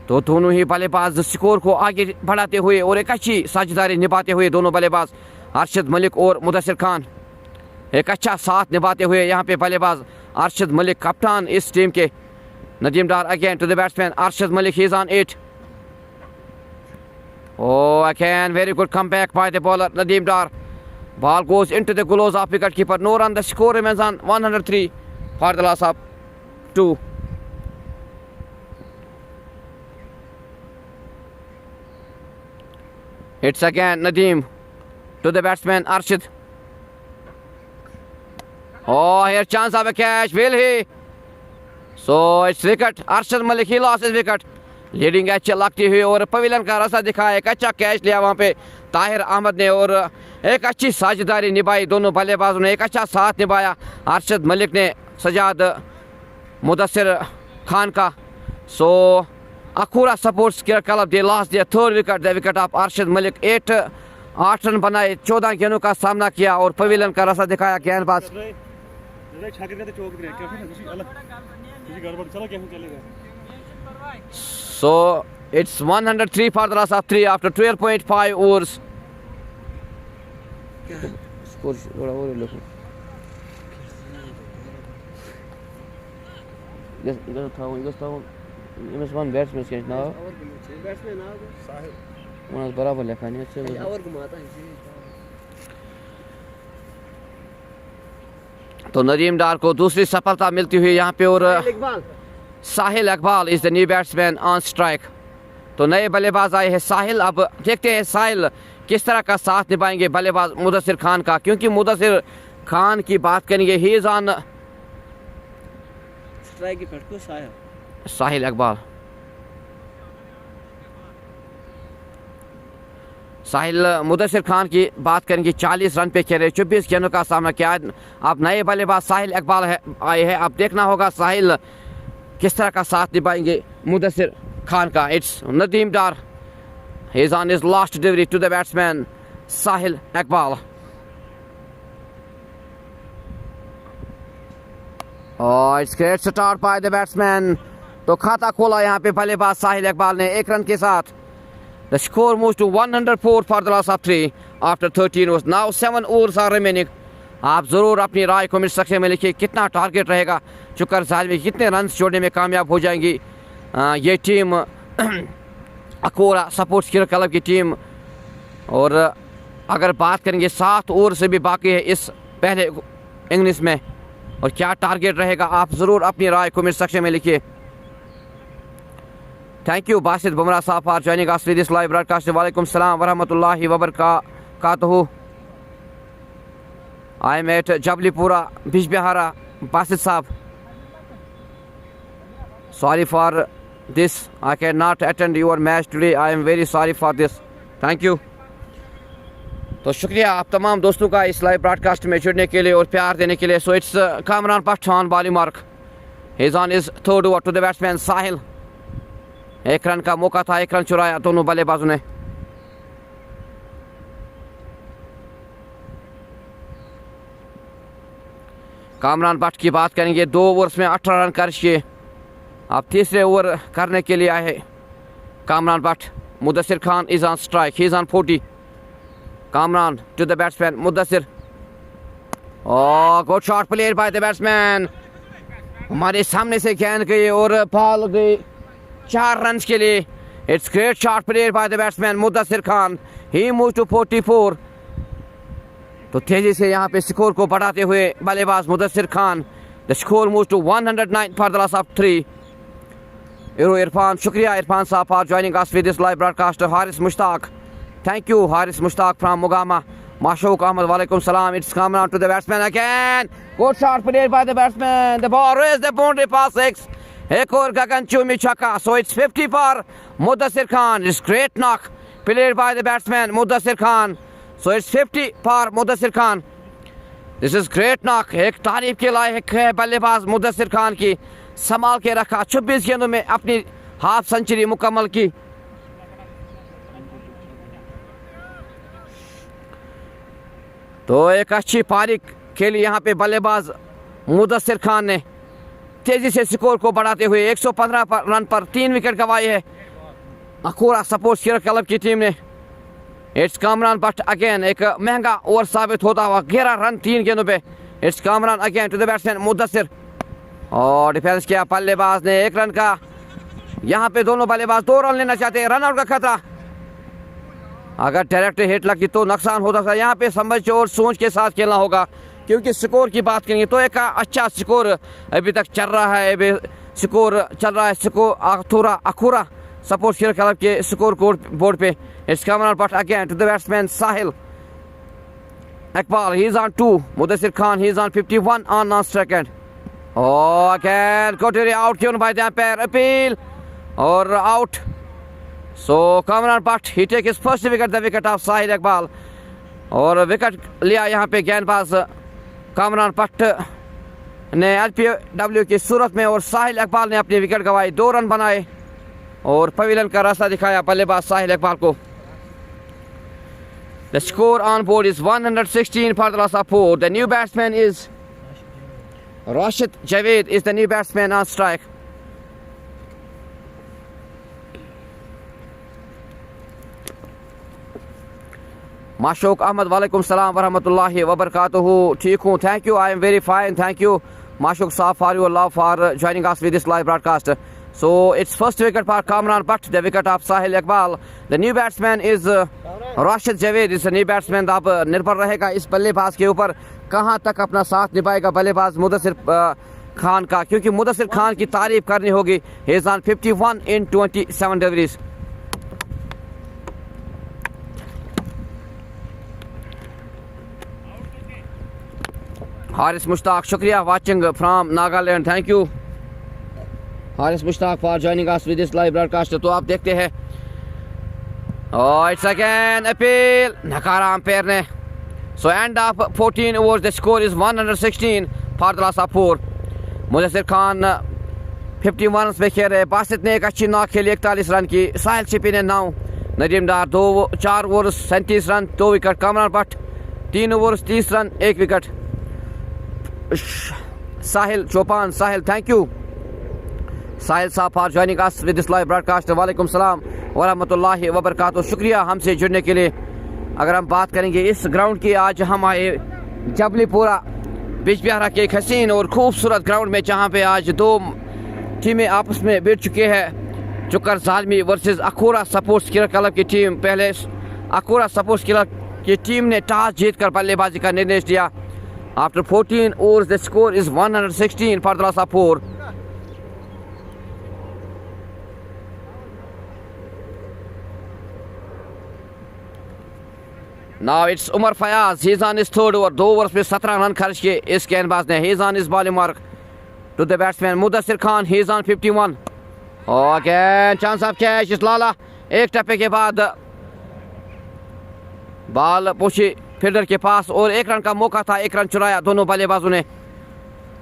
तो दोनों ही बल्लेबाज स्कोर को आगे बढ़ाते हुए और एक अच्छी साझेदारी निभाते हुए दोनों बल्लेबाज अरशद मलिक और मुदस्सिर खान एक अच्छा साथ निभाते हुए यहाँ पे बल्लेबाज अरशद मलिक कप्तान इस टीम के। Nadeem Dar again to the batsman Arshad Malik, he is on 8। Oh, again very good comeback by the bowler Nadeem Dar. Ball goes into the gloves of wicket keeper. No run. The score remains on 103 for the loss of 2. It's again Nadeem to the batsman Arshad. Oh, here chance of a catch. Will he? So it's wicket. Arshad Malik, he lost his wicket. Leading H लगती हुई और pavilion का रास्ता दिखाया। एक अच्छा catch लिया वहाँ पे ताहिर अहमद ने और एक अच्छी साझेदारी निभाई दोनों बल्लेबाजों ने, एक अच्छा साथ निभाया अरशद मलिक ने सजाद मुदस्सिर खान का। सो अखूरा सपोर्ट्स क्लब दे लास्ट दिया third wicket, the wicket of Arshad Malik. 8 run बनाए, 14 गेंदों का सामना किया और पवेलियन का रास्ता दिखाया गेंदबाज। So it's 103 for the loss of 3 after 12.5 overs. Score थोड़ा और लो। Just था इमेज वन बैट्समैन के नाम बैट्समैन नाम साहिल उन्हें बराबर लिखा नहीं अच्छे और घुमाता है। तो नदीम डार को दूसरी सफलता मिलती हुई यहाँ पे और Sahil Iqbal is the new batsman on strike. तो नए बल्लेबाज आए हैं साहिल। अब देखते हैं साहिल किस तरह का साथ निभाएंगे बल्लेबाज मुदस्सिर खान का, क्योंकि मुदस्सिर खान की बात करेंगे ही इज ऑन स्ट्राइक की फटको साहिल इकबाल। साहिल मुदस्सिर खान की बात करेंगे 40 रन पे खेले, 24 गेंदों का सामना किया। अब नए बल्लेबाज साहिल इकबाल आए हैं। अब देखना होगा साहिल किस तरह का साथ निभाएंगे मुदस्सिर खान का। It's Nadeem Dar, he is on his last delivery to the batsman Sahil Iqbal. Oh, it's great start by the batsman. तो खाता खोला यहाँ पे बल्लेबाज साहिल इकबाल ने 1 रन के साथ। The score moves to 104 for the loss of 3 after 13 overs. Now 7 overs are remaining. आप ज़रूर अपनी राय कमेंट सेक्शन में लिखिए कितना टारगेट रहेगा, चुकर साल में कितने रन जोड़ने में कामयाब हो जाएंगी ये टीम अखूरा सपोर्ट्स क्लब की टीम। और अगर बात करेंगे 7 ओवर से भी बाकी है इस पहले इनिंग्स में और क्या टारगेट रहेगा, आप ज़रूर अपनी राय कमेंट सेक्शन में लिखिए। थैंक यू बासित बुमराह साहब for joining us with this live broadcast. वालेकुम सलाम व रहमतुल्लाहि व बरकातहू। I am eight जबलीपुरा Bijbehara Basit साहब। Sorry for this I cannot attend your match today. I am very sorry for this. Thank you. तो शुक्रिया आप तमाम दोस्तों का इस लाइव ब्रॉडकास्ट में जुड़ने के लिए और प्यार देने के लिए। So it's Kamran Pathan bowling mark, he is on his third over to the batsman Sahil. 1 run का मौका था, 1 रन चुराया दोनों बल्लेबाजों ने। कामरान भट्ट की बात करेंगे, 2 ओवर्स में 18 रन कर किए। अब तीसरे ओवर करने के लिए आए हैं Kamran Bhat. Mudassir Khan is on strike, he is on 40। Kamran to the batsman Mudassir. Oh good shot played by the batsman. हमारे सामने से गेंद गई और बॉल गई 4 रन के लिए। It's great shot played by the batsman Mudassir Khan, he move to 44। तो तेजी से यहाँ पे स्कोर को बढ़ाते हुए बल्लेबाज Mudassir Khan. The score move to 109 for the loss of 3। Irfan, शुक्रिया इरफान साहब for joining us with this live broadcast. Haris Mushtaq, thank you Haris Mushtaq from Mugama. Mashooq Ahmad, वालेकुम सलाम। It's coming out to the batsman again, good shot played by the batsman, the ball raise the boundary past 6। एक और गगनचुंबी छक्का। So it's 50 for Mudassir Khan. It's great knock played by the batsman Mudassir Khan. So it's 50 for Mudassir Khan. This is great knock. एक तारीफ के लायक है बल्लेबाज मुदस्सिर खान की, संभाल के रखा। 26 गेंदों में अपनी हाफ सेंचुरी मुकम्मल की। तो एक अच्छी पारी खेली यहाँ पे बल्लेबाज मुदस्सिर खान ने, तेजी से स्कोर को बढ़ाते हुए 115 रन पर 3 विकेट गंवाए है अखूरा सपोर्ट्स क्लब की टीम ने। इट्स कामरान भट्ट अगेन, एक महंगा ओवर साबित होता हुआ 11 रन 3 गेंदों पे। It's Kamran again to the batsman Mudassir. और डिफेंस किया बल्लेबाज ने 1 रन का। यहाँ पे दोनों बल्लेबाज 2 रन लेना चाहते हैं, रन आउट का खतरा। अगर डायरेक्ट हिट लगी तो नुकसान होता था। यहाँ पे समझ और सोच के साथ खेलना होगा, क्योंकि स्कोर की बात करेंगे तो एक अच्छा स्कोर अभी तक चल रहा है। अभी स्कोर चल रहा है स्कोर अखूरा सपोर्ट्स क्लब के स्कोर बोर्ड पे। It's coming but again to the batsman Sahil Iqbal, he is on 2। Mudassir Khan, he is on 51 on second. Oh, again, got it out given by the umpire. Appeal. और out. So Kamran Butt, he take his first wicket, the wicket of Sahil Iqbal. और wicket लिया यहाँ पे गेंदबाज कामरान पट्ट ने LPW की सूरत में और साहिल इकबाल ने अपनी विकेट गंवाई. 2 रन बनाए और पवेलियन का रास्ता दिखाया बल्लेबाज साहिल इकबाल को. The score on board is 116 for the loss of 4. The new batsman is Rashid Javed is the new batsman on strike. माशूक Ahmad वालेकुम सलाम वरहमतुल्लाहि वबरकातुहू. ठीक हूँ, thank you, I am very fine, thank you Mashooq साहब for your love for joining us with this live broadcast. So it's first wicket for Kamran Butt, the wicket of Sahil Iqbal. The new batsman is Rashid Javed is the new batsman. अब निर्भर रहेगा इस बल्लेबाज के ऊपर कहाँ तक अपना साथ निभाएगा बल्लेबाज मुदस्सिर खान का, क्योंकि मुदस्सिर खान की तारीफ करनी होगी. He is on 51 in 27 deliveries. Haris Mushtaq, शुक्रिया watching from Nagaland, thank you Haris Mushtaq for joining us with this live broadcast. तो आप देखते हैं इट्स अगेन अपील, नकारा अंपायर ने. सो end of 14 overs, the score is 116 for the loss of 4. Mudassir Khan 51 run में खेल रहे. बासित ने एक अच्छी नॉक खेली 41 रन की. साहिल शिपी ने 9. Nadeem Dar 4 overs 37 run 2 wicket. Kamran Butt 3 overs 30 run 1 wicket. Sahil Chopan, Sahil thank you Sahil साहब for joining us with this live broadcast. वालेकुम सलाम वरहमतुल्लाहि वबरकातुहू. शुक्रिया हमसे जुड़ने के लिए. अगर हम बात करेंगे इस ग्राउंड की, आज हम आए जबलीपुरा बिजबिहारा के एक हसीन और खूबसूरत ग्राउंड में, जहां पे आज 2 टीमें आपस में भिड़ चुके हैं. चुकर ज़ालमी वर्सेस अखूरा स्पोर्ट्स क्लब की टीम. पहले अखूरा स्पोर्ट्स क्लब की टीम ने टॉस जीतकर बल्लेबाजी का निर्णय लिया. After 14 overs, the score is 116 for the loss of 4. Now it's Umar Fayaz. He's on his third over. 2 overs में 17 रन खर्च किए इस गेंदबाज ने. He's on his bowling mark to the batsman Mudassir Khan. He's on 51. Again chance of catch. इस लाला एक टप्पे के बाद बॉल पहुंची फील्डर के पास और 1 रन का मौका था. 1 रन चुराया दोनों बल्लेबाजों ने.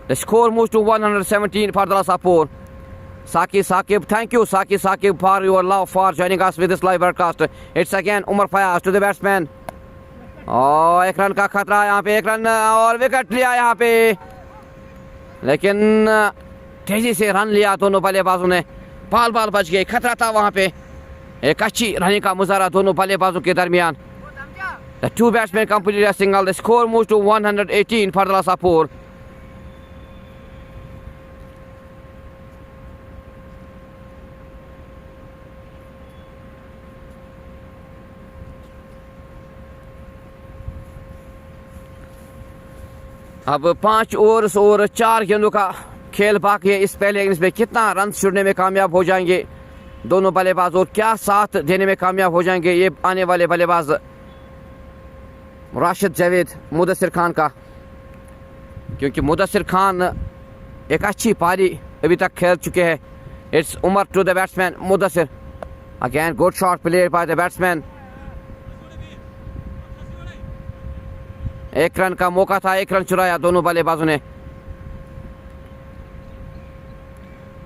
The score moves to 117 for the loss of 4. Saki Saqib, thank you Saki Saqib for your love for joining us with this live broadcast. It's again Umar Fayaz to the batsman. 1 run का खतरा यहाँ पे. 1 run और wicket लिया यहाँ पे, लेकिन तेजी से रन लिया दोनों बल्लेबाजों ने. बाल बच गए. खतरा था वहाँ पे. एक अच्छी रनिंग का मुजाहरा दोनों बल्लेबाजों के दरमियान. The 2 batsmen completed a single. The score moves to 118 for the loss of 4. अब 5 ओवर्स और 4 गेंदों का खेल बाकी है. इस पहले इनिंग्स में कितना रन छुड़ने में कामयाब हो जाएंगे दोनों बल्लेबाज और क्या साथ देने में कामयाब हो जाएंगे ये आने वाले बल्लेबाज राशिद जावेद मुदस्सिर खान का, क्योंकि मुदस्सिर खान एक अच्छी पारी अभी तक खेल चुके हैं. It's Umar to the batsman Mudassir. Again good shot played by the batsman. 1 run का मौका था. 1 रन चुराया दोनों बल्लेबाजों ने.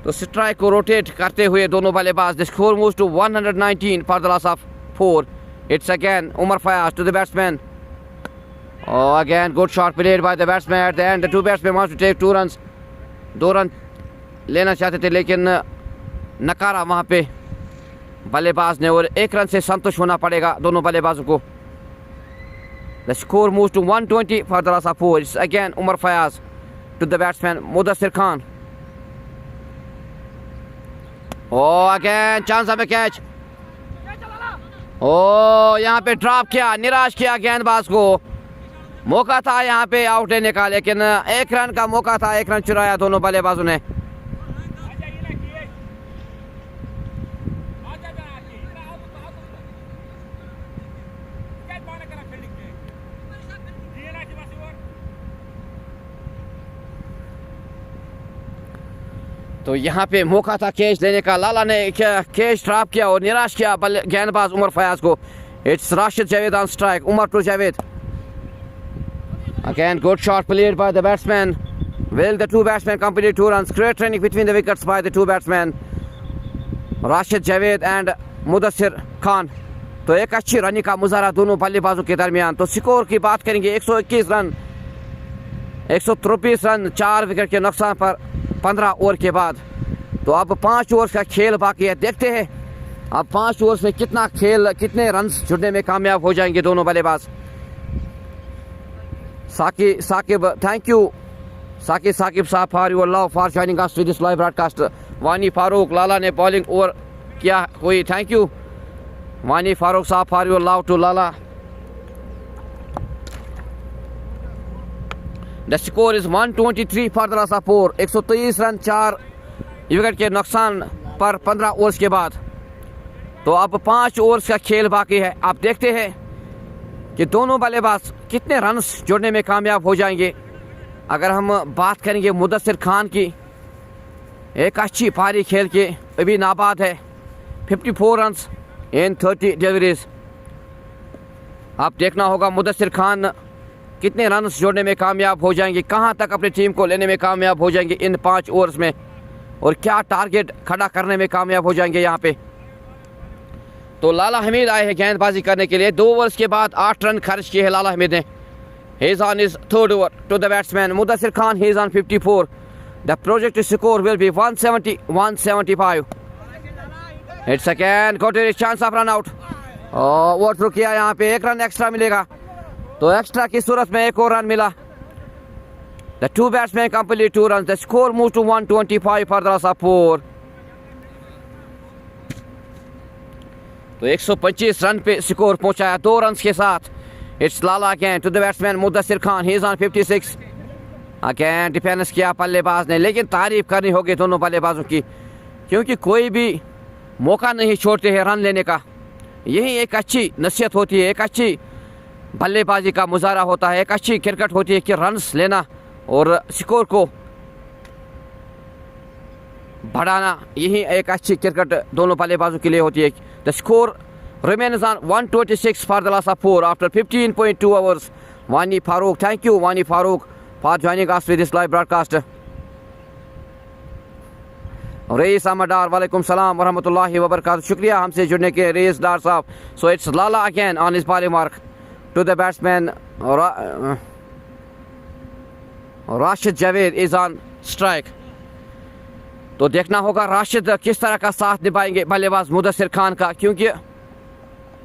तो स्ट्राइक को रोटेट करते हुए दोनों बल्लेबाज. The score moves to 119 for the loss of 4. It's again Umar Fayaz to the batsman. Oh, again good shot played by the batsman at the end. The 2 batsmen want to take 2 runs. 2 run लेना चाहते थे लेकिन नकारा वहाँ पे बल्लेबाज ने और 1 रन से संतुष्ट होना पड़ेगा दोनों बल्लेबाजों को. The score moves to 120 for the loss of 4. It's again Umar Fayaz to the batsman Mudassir Khan. Oh, again chance of a catch. Oh, यहाँ पे ड्रॉप किया, निराश किया गेंदबाज को. मौका था यहाँ पे आउट लेने का, लेकिन 1 रन का मौका था. 1 रन चुराया दोनों बल्लेबाजों ने. तो यहाँ पे मौका था कैच लेने का, लाला ने कैच ड्रॉप किया और निराश किया गेंदबाज उमर फयाज को। It's Rashid Javed on strike, Umar to Javed. Again, good shot played by the batsman. Well, the two batsmen completed 2 runs. Great training between the wickets by the two batsmen, Rashid Javed and Mudassir Khan. तो एक अच्छी running का मुजाहरा दोनों बल्लेबाजों के दरमियान। तो स्कोर की बात करेंगे, 121 रन, 123 रन 4 विकेट के नुकसान पर 15 ओवर के बाद। तो अब 5 ओवर का खेल बाकी है, देखते हैं अब 5 ओवर में कितने रन जुड़ने में कामयाब हो जाएंगे दोनों बल्लेबाज। साकिब, thank you Sakib साहब for your love for joining us with this live broadcast. वानी फारूक, लाला ने बॉलिंग ओवर किया कोई, थैंक यू वानी फारूक साहब for your love to Lala. The score is 123 for the loss of 4, 123 run 4 wicket के नुकसान पर 15 ओवर्स के बाद। तो अब 5 ओवर्स का खेल बाकी है। आप देखते हैं कि दोनों बल्लेबाज कितने रन्स जोड़ने में कामयाब हो जाएंगे। अगर हम बात करेंगे मुदस्सिर खान की, एक अच्छी पारी खेल के अभी नाबाद है, 54 रन्स इन 30 डिलीवरीज। अब देखना होगा मुदस्सिर खान कितने रन्स जोड़ने में कामयाब हो जाएंगे, कहां तक अपनी टीम को लेने में कामयाब हो जाएंगे इन 5 ओवर्स में, और क्या टारगेट खड़ा करने में कामयाब हो जाएंगे यहाँ पे। तो लाला हमीद आए हैं गेंदबाजी करने के लिए। 2 ओवर्स के बाद 8 रन खर्च किए हैं लाला हमीद ने। He is on his 3rd over to the batsman Mudassir Khan. He is on 54. The projected score will be 170-175. It's again got a chance of run out. Over through किया, यहाँ पे 1 run extra मिलेगा। तो extra की सूरत में 1 और run मिला। The two batsmen complete 2 runs. The score moves to 125 for the loss of 4. तो 125 रन पे स्कोर पहुंचाया 2 रन के साथ। It's Lala again to the batsman Mudassir Khan, he is on 56। Again defence किया बल्लेबाज ने, लेकिन तारीफ करनी होगी दोनों बल्लेबाजों की, क्योंकि कोई भी मौका नहीं छोड़ते हैं रन लेने का। यही एक अच्छी नसीहत होती है, एक अच्छी बल्लेबाजी का मुजाहरा होता है, एक अच्छी क्रिकेट होती है कि रन्स लेना और स्कोर को बढ़ाना। यही एक अच्छी क्रिकेट दोनों बल्लेबाजों के लिए होती है। The score remains on 126 for the loss of 4 after 15.2 hours. Wani Farooq, thank you Wani Farooq for joining us with this live broadcast. Reis Ahmadar, walaikum salam wa rahmatullahi wa barakatuh. शुक्रिया हमसे जुड़ने के race डार साहब। So it's Lala again on his bowling mark to the batsman Rashid Javed is on strike. तो देखना होगा राशिद किस तरह का साथ निभाएंगे बल्लेबाज मुदस्सिर खान का, क्योंकि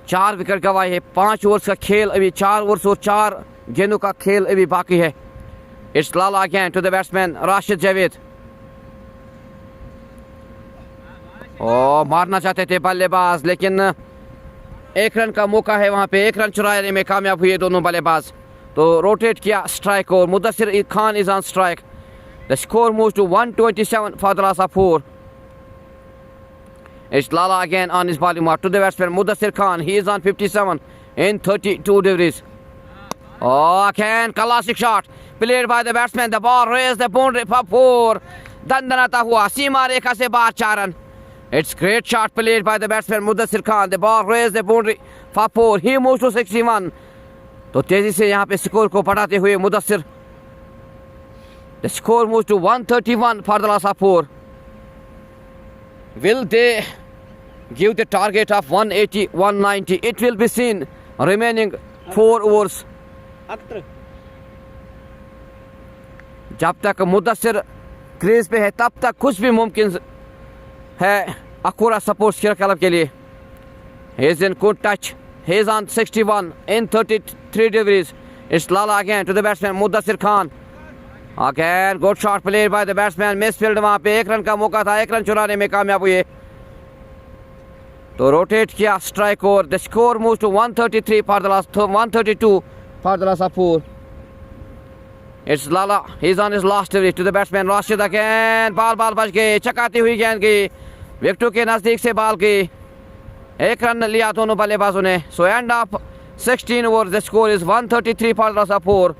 4 विकेट गंवाए हैं। 5 ओवर्स का खेल अभी, 4 ओवर्स और 4 गेंदों का खेल अभी बाकी है। It's Lala again to the batsman Rashid Javed. मारना चाहते थे बल्लेबाज, लेकिन 1 रन का मौका है वहां पे, 1 रन चुराने में कामयाब हुए दोनों बल्लेबाज। तो रोटेट किया स्ट्राइक और Mudassir Khan is on strike. The score moves to 127 for the loss of 4. It's Lala again on his bowling mark to the batsman Mudassir Khan. He is on 57 in 32 deliveries. Again classic shot played by the batsman. The ball raised the boundary for 4. दंदनाता हुआ सीमा रेखा से बाहर 4 run. It's great shot played by the batsman Mudassir Khan. The ball raised the boundary for 4. He moves to 61. तो तेजी से यहाँ पे स्कोर को बढ़ाते हुए Mudassir. The score moves to 131 for the loss of 4. Will they give the target of 180, 190? It will be seen. Remaining 4 overs. जब तक मुदस्सिर क्रीज पे है तब तक कुछ भी मुमकिन है अकूरा स्पोर्ट्स क्लब के लिए। He is in good touch. He is on 61 in 33 deliveries. It's Lala again to the batsman Mudassir Khan. Again good shot played by the batsman. Misfield वहां पे 1 रन का मौका था, 1 रन चुराने में कामयाब हुए। तो रोटेट किया स्ट्राइक और the score moves to 133 for the last 132 for the last of 4. It's Lala. He's on his last delivery to the batsman Rashid again. Ball बच गई, चकाती हुई गेंद की विकेटों के नजदीक से बॉल की 1 रन लिया दोनों बल्लेबाजों ने। सो end of 16 over the score is 133 for the last of 4.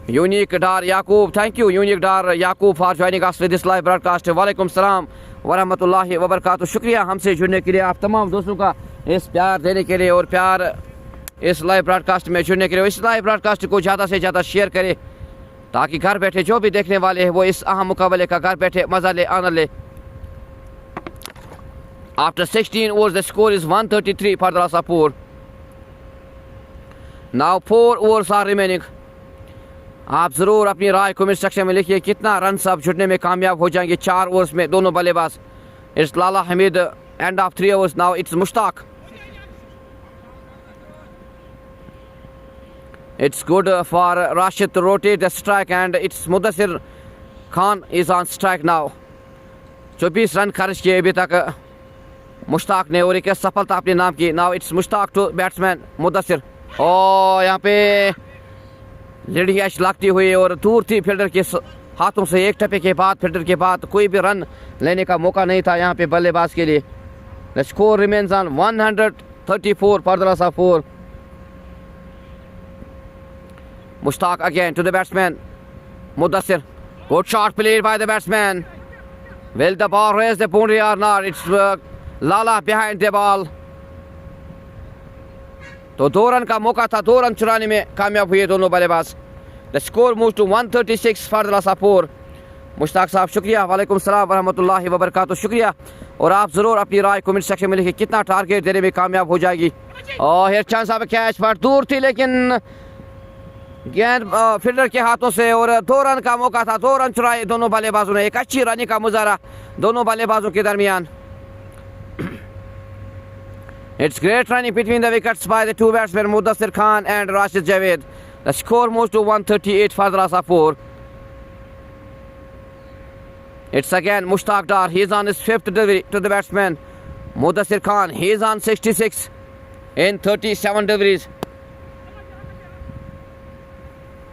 Unique Dar Yaqub, thank you Unique Dar Yaqub for joining us with this live broadcast. वालेकुम सलाम वरहमतुल्लाहि वबरकातुहू। शुक्रिया हमसे जुड़ने के लिए, आप तमाम दोस्तों का इस प्यार देने के लिए और प्यार इस लाइव ब्रॉडकास्ट में जुड़ने के लिए। इस लाइव ब्रॉडकास्ट को ज़्यादा से ज़्यादा शेयर करें ताकि घर बैठे जो भी देखने वाले हैं वो इस अहम मुकाबले का घर बैठे मज़ा ले, आनंद ले। After 16 overs the score is 133 for Rasapoor. Now 4 overs are remaining. आप ज़रूर अपनी राय कमेंट सेक्शन में लिखिए कितना रन सब जुड़ने में कामयाब हो जाएंगे 4 ओवर्स में दोनों बल्लेबाज। It's Lala Hamid end of 3 overs. Now it's Mushtaq. It's good for Rashid to rotate the strike and it's Mudassir Khan is on strike now. 24 run खर्च किए अभी तक मुश्ताक ने और एक सफलता अपने नाम की। Now it's Mushtaq to batsman Mudassir. और यहाँ पे लेडी एच लगती हुई और दूर थी फील्डर के हाथों से। एक टप्पे के बाद फील्डर के बाद कोई भी रन लेने का मौका नहीं था यहाँ पे बल्लेबाज के लिए। The score remains on 134 for the Rasapoor. Mushtaq again to the batsman Mudassir. Good shot played by the batsman. Will the ball raise the boundary or not? It's Lala behind the ball. तो 2 run का मौका था, 2 run चुराने में कामयाब हुए दोनों बल्लेबाज। The score moves to 136 for the Rasapoor. Mushtaq साहब शुक्रिया, वालेकुम सलाम वरहमतुल्लाहि वबरकातुहू। शुक्रिया और आप ज़रूर अपनी राय कमेंट सेक्शन में लिखिए कितना टारगेट देने में कामयाब हो जाएगी। और हियर चांस ऑफ कैच पर दूर थी लेकिन गेंद फील्डर के हाथों से और 2 रन का मौका था, 2 रन चुराए दोनों बल्लेबाजों ने। एक अच्छी रनिंग का मुजाहरा दोनों बल्लेबाजों के दरमियान। It's great running between the wickets by the 2 batsmen Mudassir Khan and Rashid Javed. The score moves to 138 for the Rasapoor. It's again Mushtaq Dar. He is on his 5th delivery to the batsman Mudassir Khan. He is on 66 in 37 deliveries.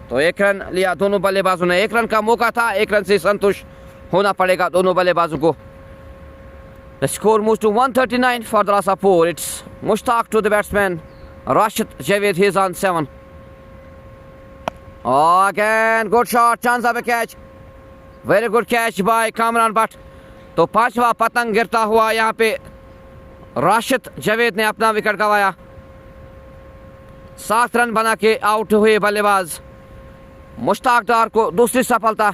तो 1 run लिया दोनों बल्लेबाजों ने। 1 run का मौका था, 1 run से संतुष्ट होना पड़ेगा दोनों बल्लेबाजों को। The score moves to 139 for the Rasapoor. It's Mushtaq to the batsman Rashid Javed. He is on 7. Oh, again good shot, chance of a catch. Very good catch by Kamran Butt. तो 5वां पतंग गिरता हुआ यहाँ पे राशिद जावेद ने अपना wicket गंवाया। 7 रन बना के आउट हुए बल्लेबाज मुश्ताक डार को दूसरी सफलता।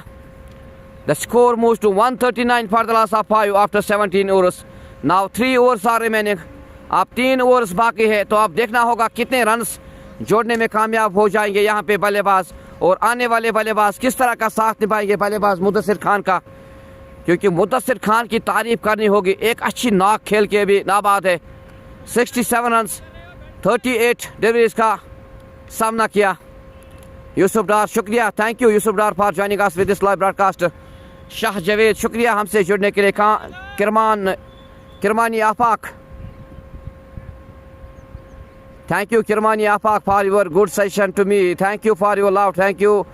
The score moves to 139 for the Rasapoor after 17 overs. Now 3 overs are remaining. अब 3 overs बाकी है तो अब देखना होगा कितने रन्स जोड़ने में कामयाब हो जाएंगे यहाँ पे बल्लेबाज और आने वाले बल्लेबाज किस तरह का साथ निभाएंगे बल्लेबाज मुदस्सिर खान का, क्योंकि मुदस्सिर खान की तारीफ करनी होगी। एक अच्छी नाक खेल के भी नाबाद है। 67 रन्स 38 डिलीवरीज का सामना किया। यूसुफ डार शुक्रिया, thank you Yusuf Dar for joining us with this live broadcast. Shah Javed शुक्रिया हमसे जुड़ने के लिए। Kirmani Afaq, thank you Kirmani Afaq for your good suggestion to me. Thank you for your love, thank you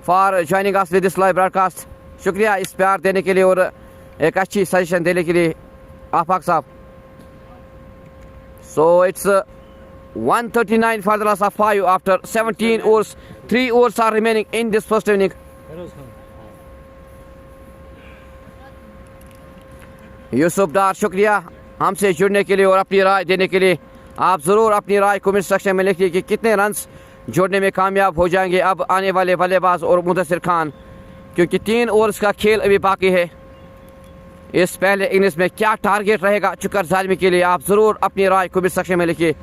for joining us with this live broadcast. शुक्रिया इस प्यार देने के लिए और एक अच्छी सजेशन देने के लिए आफाक साहब। So it's 139 for the Rasapoor after 17 overs. 3 overs are remaining in this first inning. Yusuf Dar शुक्रिया हमसे जुड़ने के लिए और अपनी राय देने के लिए। आप ज़रूर अपनी राय कमेंट सेक्शन में लिखिए कि कितने रन्स जोड़ने में कामयाब हो जाएंगे अब आने वाले बल्लेबाज और मुदस्सिर खान, क्योंकि 3 ओवर्स का खेल अभी बाकी है। इस पहले इनिंग्स में क्या टारगेट रहेगा चुकर जालिमी के लिए, आप ज़रूर अपनी राय कमेंट सेक्शन में लिखिए।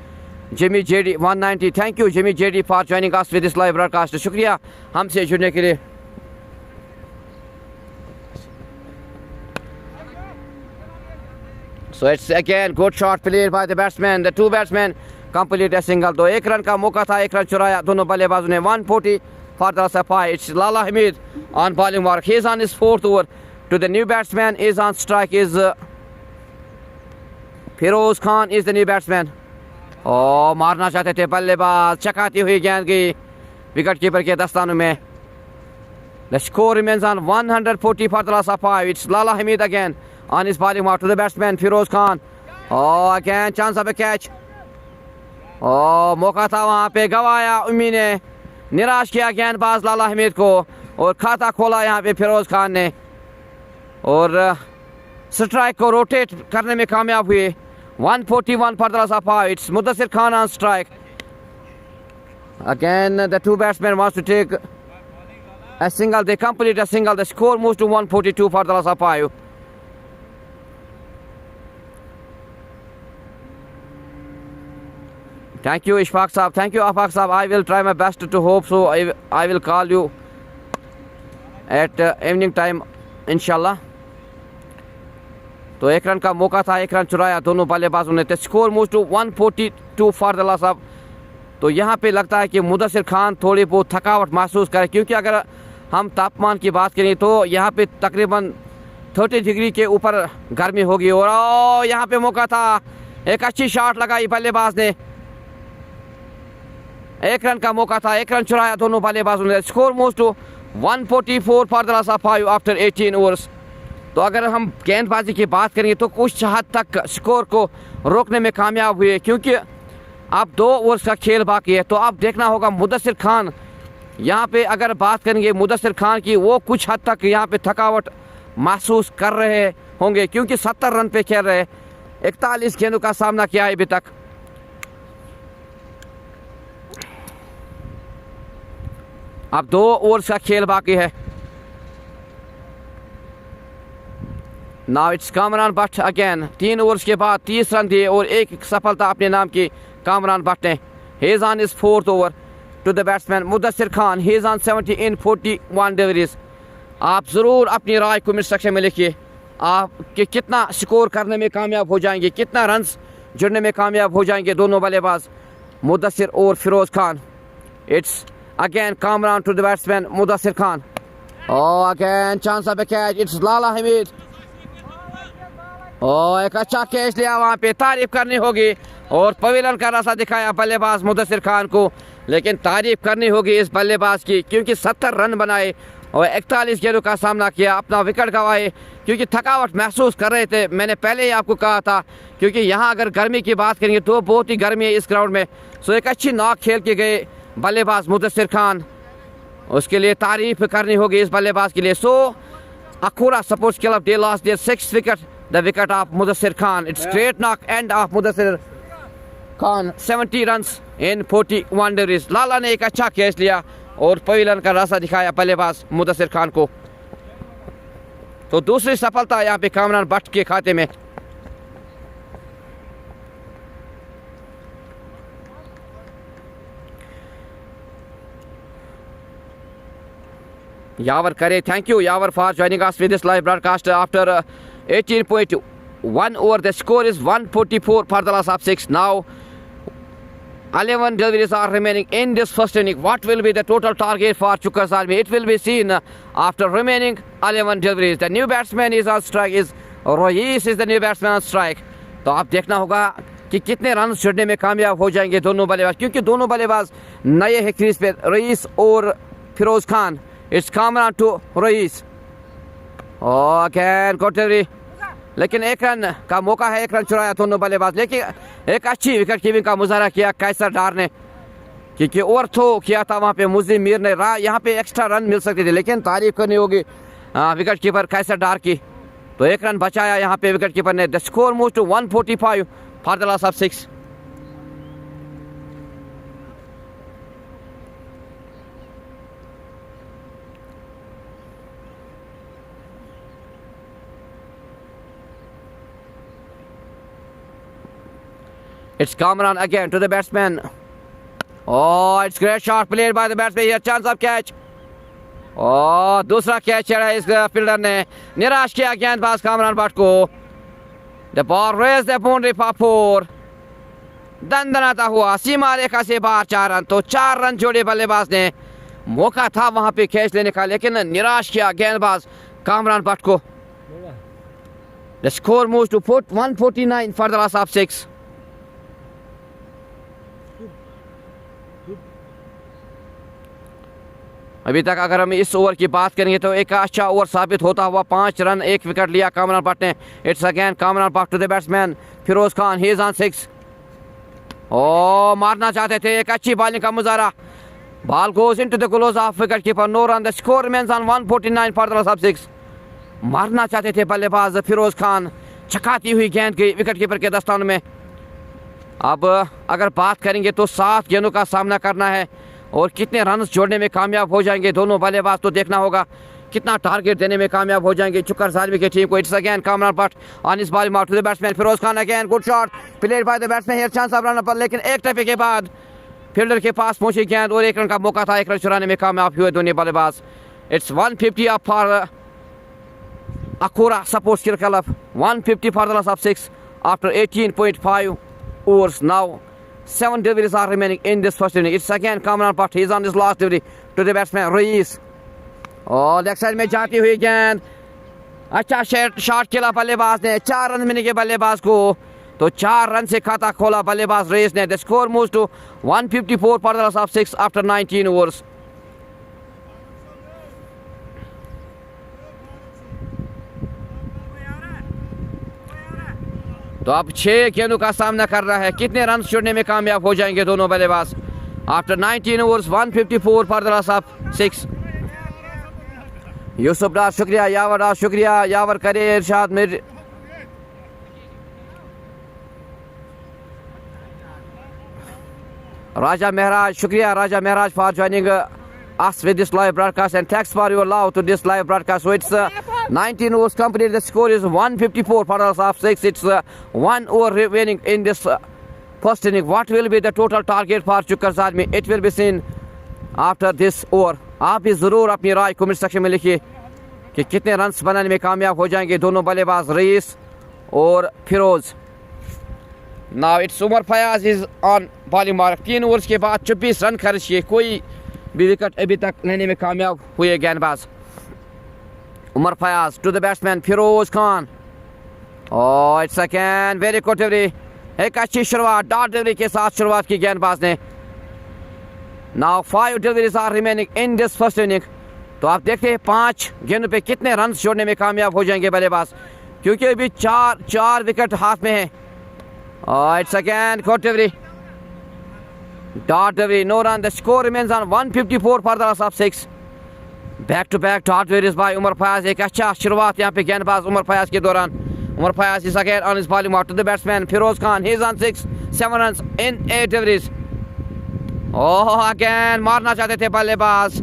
Jimmy JD 190, thank you Jimmy JD for joining us with this live broadcast. शुक्रिया हमसे जुड़ने के लिए। So it's again good shot played by the batsman. The 2 batsmen complete a single. तो 1 रन का मौका था, 1 रन चुराया दोनों बल्लेबाजों ने। 140 for the Rasapoor. It's Lala Hamid on bowling mark. He is on his 4th over. To the new batsman is on strike is Firoz Khan is the new batsman. Oh, मारना चाहते थे बल्लेबाज, चकाती हुई गेंद की विकेट कीपर के दस्तानों में। The score remains on 140 for the Rasapoor. It's Lala Hamid again on his bowling mark to the batsman Firoz Khan. Oh, again chance of a catch. Oh, मौका था वहाँ पे, गवाया उम्मी ने निराश किया गेंदबाज लाला हमीद को और खाता खोला यहाँ पे फिरोज खान ने और स्ट्राइक को रोटेट करने में कामयाब हुए। 141 for the loss of 5. It's Mudassir Khan on strike. Again, the two batsmen wants to take a single. They complete a single. The score moves to 142 for the loss of 5. Thank you, Ishfaq Saab. Thank you, Afaq Saab. I will try my best to hope so. I will call you at evening time, inshallah. तो एक run का मौका था, एक run चुराया दोनों बल्लेबाजों ने। Score move to 142 for the loss of. तो यहाँ पे लगता है कि मुदस्सिर खान थोड़ी बहुत थकावट महसूस करे, क्योंकि अगर हम तापमान की बात करें तो यहाँ पे तकरीबन 30 डिग्री के ऊपर गर्मी होगी। और यहाँ पे मौका था, एक अच्छी शॉट लगाई बल्लेबाज ने। एक रन का मौका था, एक रन चुराया दोनों बल्लेबाजों ने। Score move to 144 for the loss of 5 after 18 overs. तो अगर हम गेंदबाजी की बात करेंगे तो कुछ हद तक स्कोर को रोकने में कामयाब हुए, क्योंकि अब 2 ओवर्स का खेल बाकी है। तो अब देखना होगा मुदस्सिर खान, यहाँ पे अगर बात करेंगे मुदस्सिर खान की, वो कुछ हद तक यहाँ पे थकावट महसूस कर रहे होंगे, क्योंकि 70 रन पे खेल रहे, 41 गेंदों का सामना किया है अभी तक। अब 2 ओवर्स का खेल बाकी है। Now it's Kamran Bhatt again. 3 overs के बाद 30 रन दिए और एक सफलता अपने नाम की कामरान भट्ट ने। He is on is 4th over to the batsman Mudassir Khan. He is on 70 in 41 deliveries. आप ज़रूर अपनी राय कमेंट सेक्शन में लिखिए, आप कि कितना स्कोर करने में कामयाब हो जाएंगे, कितना रन्स जुड़ने में कामयाब हो जाएंगे दोनों बल्लेबाज मुदस्सिर और Firoz Khan. It's again Kamran to the batsman Mudassir Khan. और again chance of a catch. It's Lala Hameed. एक अच्छा कैच लिया, वहाँ पे तारीफ करनी होगी और पवेलियन का रास्ता दिखाया बल्लेबाज मुदस्सिर खान को। लेकिन तारीफ करनी होगी इस बल्लेबाज की, क्योंकि 70 रन बनाए और 41 गेंदों का सामना किया, अपना विकेट गंवाए, क्योंकि थकावट महसूस कर रहे थे। मैंने पहले ही आपको कहा था, क्योंकि यहाँ अगर गर्मी की बात करेंगे तो बहुत ही गर्मी है इस ग्राउंड में। सो एक अच्छी नॉक खेल के गए बल्लेबाज मुदस्सिर खान, उसके लिए तारीफ करनी होगी इस बल्लेबाज के लिए। So Akhoora sports club they lost their 6th wicket, the wicket of Mudassir Khan. It's straight knock end of Mudassir Khan, 70 runs in 41 deliveries. लाला ने एक अच्छा कैच लिया और पवेलियन का रास्ता दिखाया बल्लेबाज मुदस्सिर खान को। तो दूसरी सफलता यहाँ पे कामरान भट्ट के खाते में। यावर करे, thank you Yavar for joining us with this live broadcast after 18.1 over. The score is 144 for the loss of 6. Now 11 deliveries are remaining in this first inning. What will be the total target for Chukas Army? It will be seen after remaining 11 deliveries. The new batsman is on strike. Royis is the new batsman on strike. तो आप देखना होगा कि कितने run छड़ने में कामयाब हो जाएंगे दोनों बल्लेबाज, क्योंकि दोनों बल्लेबाज नए हैं क्रीज पे, रईस और Firoz Khan. It's Kamran to Raees. Again good delivery, लेकिन एक रन का मौका है, एक रन चुराया दोनों बल्लेबाज। लेकिन एक अच्छी विकेट कीपिंग का मुजाहरा किया कैसर डार ने, क्योंकि ओवर थ्रो किया था वहाँ पे मुज़िम मीर ने। यहाँ पे एक्स्ट्रा रन मिल सकते थे, लेकिन तारीफ करनी होगी विकेट कीपर कैसर डार की। तो एक रन बचाया यहाँ पे विकेट कीपर ने। The score move to 145 for the loss of 6। It's Kamran again to the batsman. Oh, it's great shot played by the batsman here. Chance of catch. Oh, दूसरा catch चढ़ा इस fielder ने, निराश किया गेंदबाज कामरान भट्ट को। The ball raised the boundary for 4. दंदनाता हुआ सीमा रेखा से बाहर 4 रन। तो 4 रन जोड़े बल्लेबाज ने। मौका था वहां पे कैच लेने का, लेकिन निराश किया गेंदबाज कामरान भट्ट को। The score moves to 149 for the loss of 6. अभी तक अगर हम इस ओवर की बात करेंगे तो एक अच्छा ओवर साबित होता हुआ। 5 रन 1 विकेट लिया कामरान भट्ट ने। It's again Kamran Bhatt to the batsman Firoz Khan. He is on 6। ओ मारना चाहते थे, एक अच्छी बॉलिंग का मुजाहरा Ball goes into the gloves of wicketkeeper. No run. The score remains on 149 for the loss of 6. मारना चाहते थे बल्लेबाज फिरोज खान, चकाती हुई गेंद गई विकेटकीपर के दस्तानों में। अब अगर बात करेंगे तो 7 गेंदों का सामना करना है और कितने रन जोड़ने में कामयाब हो जाएंगे दोनों बल्लेबाज, तो देखना होगा कितना टारगेट देने में कामयाब हो जाएंगे चुकर जालमी की टीम को। It's again Kamran Butt on his ball out to the batsman Firoz Khan. Again good shot played by the batsman, here chance of run पर, लेकिन एक टप्पे के बाद फील्डर के पास पहुंची गेंद और 1 रन का मौका था, 1 रन चुराने में कामयाब हुए दोनों बल्लेबाज। It's 150 up for Akura Sports Cricket Club, 150 for the loss of 6 after 18.5 overs. Now 7 deliveries are remaining in this first inning. It's again Kamran Bhatt. He's on his last delivery to the batsman Ruiz. और leg side में जाती हुई गेंद, अच्छा shot खेला बल्लेबाज ने 4 run मिलने के बल्लेबाज को, तो 4 रन से खाता खोला बल्लेबाज रईस ने। The score moves to 154 for the loss of 6 after 19 overs. तो अब 6 गेंदों का सामना कर रहा है, कितने रन छोड़ने में कामयाब हो जाएंगे दोनों बल्लेबाज। After 19 overs 154 for the loss of 6. Yusuf Dar शुक्रिया, यावर डार शुक्रिया, यावर करे इरशाद मिर। राजा महराज शुक्रिया, Raja Maharaj for joining us with this live broadcast, and thanks for your love to this live broadcast. So it's 19 overs completed. The score is 154 for the loss of 6. It's 1 over remaining in this first inning. What will be the total target for Chukar Zalmi? It will be seen after this over. आप भी ज़रूर अपनी राय comment section में लिखिए कि कितने runs बनाने में कामयाब हो जाएंगे दोनों बल्लेबाज रईस और Feroz. Now it's Umar Fayaz is on bowling mark. 3 overs के बाद 24 रन खर्च किए, कोई भी विकेट अभी तक लेने में कामयाब हुए गेंदबाज। Umar Fayaz to the batsman Firoz Khan. और it's again very good delivery, एक अच्छी शुरुआत डॉट डिलीवरी के साथ शुरुआत की गेंदबाज ने। Now 5 deliveries are remaining in this first inning. तो आप देखते हैं 5 गेंदों पे कितने रन जोड़ने में कामयाब हो जाएंगे बल्लेबाज, क्योंकि अभी 4 विकेट हाथ में है। और it's again good delivery, dot delivery, no run. The score remains on 154 for the loss of 6. Back to back dot deliveries by Umar Fayaz. एक अच्छा शुरुआत यहाँ पे गेंदबाज उमर फयाज के दौरान। Umar Fayaz is again on his bowling out to the batsman Firoz Khan. He is on 7 runs in 8 deliveries. Oh again मारना चाहते थे बल्लेबाज,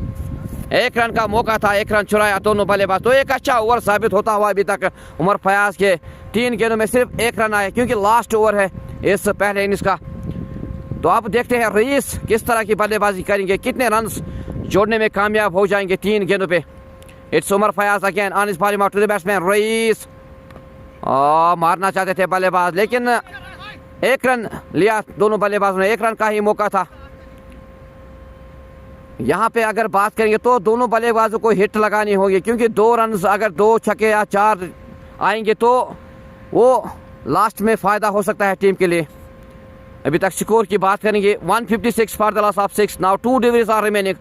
1 रन का मौका था, 1 रन चुराया दोनों बल्लेबाज। तो एक अच्छा ओवर साबित होता हुआ अभी तक उमर फयाज के 3 गेंदों में सिर्फ 1 रन आए, क्योंकि लास्ट ओवर है इस पहले इनिंग्स का। तो आप देखते हैं रईस किस तरह की बल्लेबाजी करेंगे, कितने रन्स जोड़ने में कामयाब हो जाएंगे 3 गेंदों पे। It's Umar Fayaz again on his bowling out to the batsman Rais. मारना चाहते थे बल्लेबाज, लेकिन 1 रन लिया दोनों बल्लेबाजों ने, 1 रन का ही मौका था। यहाँ पे अगर बात करेंगे तो दोनों बल्लेबाजों को हिट लगानी होगी, क्योंकि 2 रन अगर 2 छक्के या 4 आएंगे तो वो लास्ट में फ़ायदा हो सकता है टीम के लिए। अभी तक स्कोर की बात करेंगे 156 for the loss of 6. Now 2 deliveries are remaining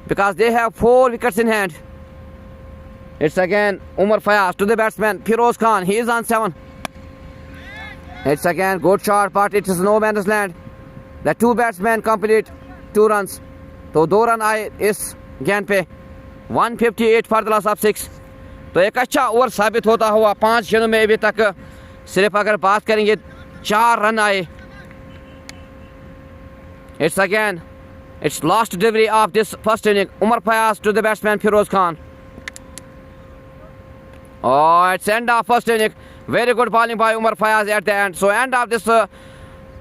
because they have 4 wickets in hand. It's again Umar Fayaz to the batsman Firoz Khan. He is on 7. It's again good shot but it is no man's land. The 2 batsman complete 2 runs. तो 2 run आए इस गेंद पे. 158 for the loss of 6. तो एक अच्छा over साबित होता हुआ 5 गेंदों में अभी तक सिर्फ अगर बात करेंगे 4 रन आए. It's again, it's last delivery of this first inning. Umar Fayaz to the batsman Firoz Khan. Oh, it's end of first inning. Very good bowling by Umar Fayaz at the end. So end of this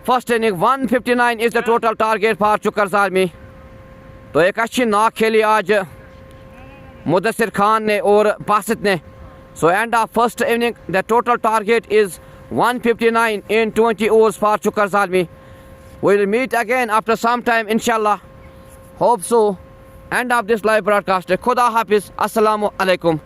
first inning. 159 is the total target for Chukar Zalmi. तो एक अच्छी नाक खेली आज मुदस्सिर खान ने और बासित ने. So end of first inning. The total target is 159 in 20 overs for Chukar Zalmi. We will meet again after some time, inshallah. Hope so. End of this live broadcast. Khuda Hafiz. Assalamu alaikum.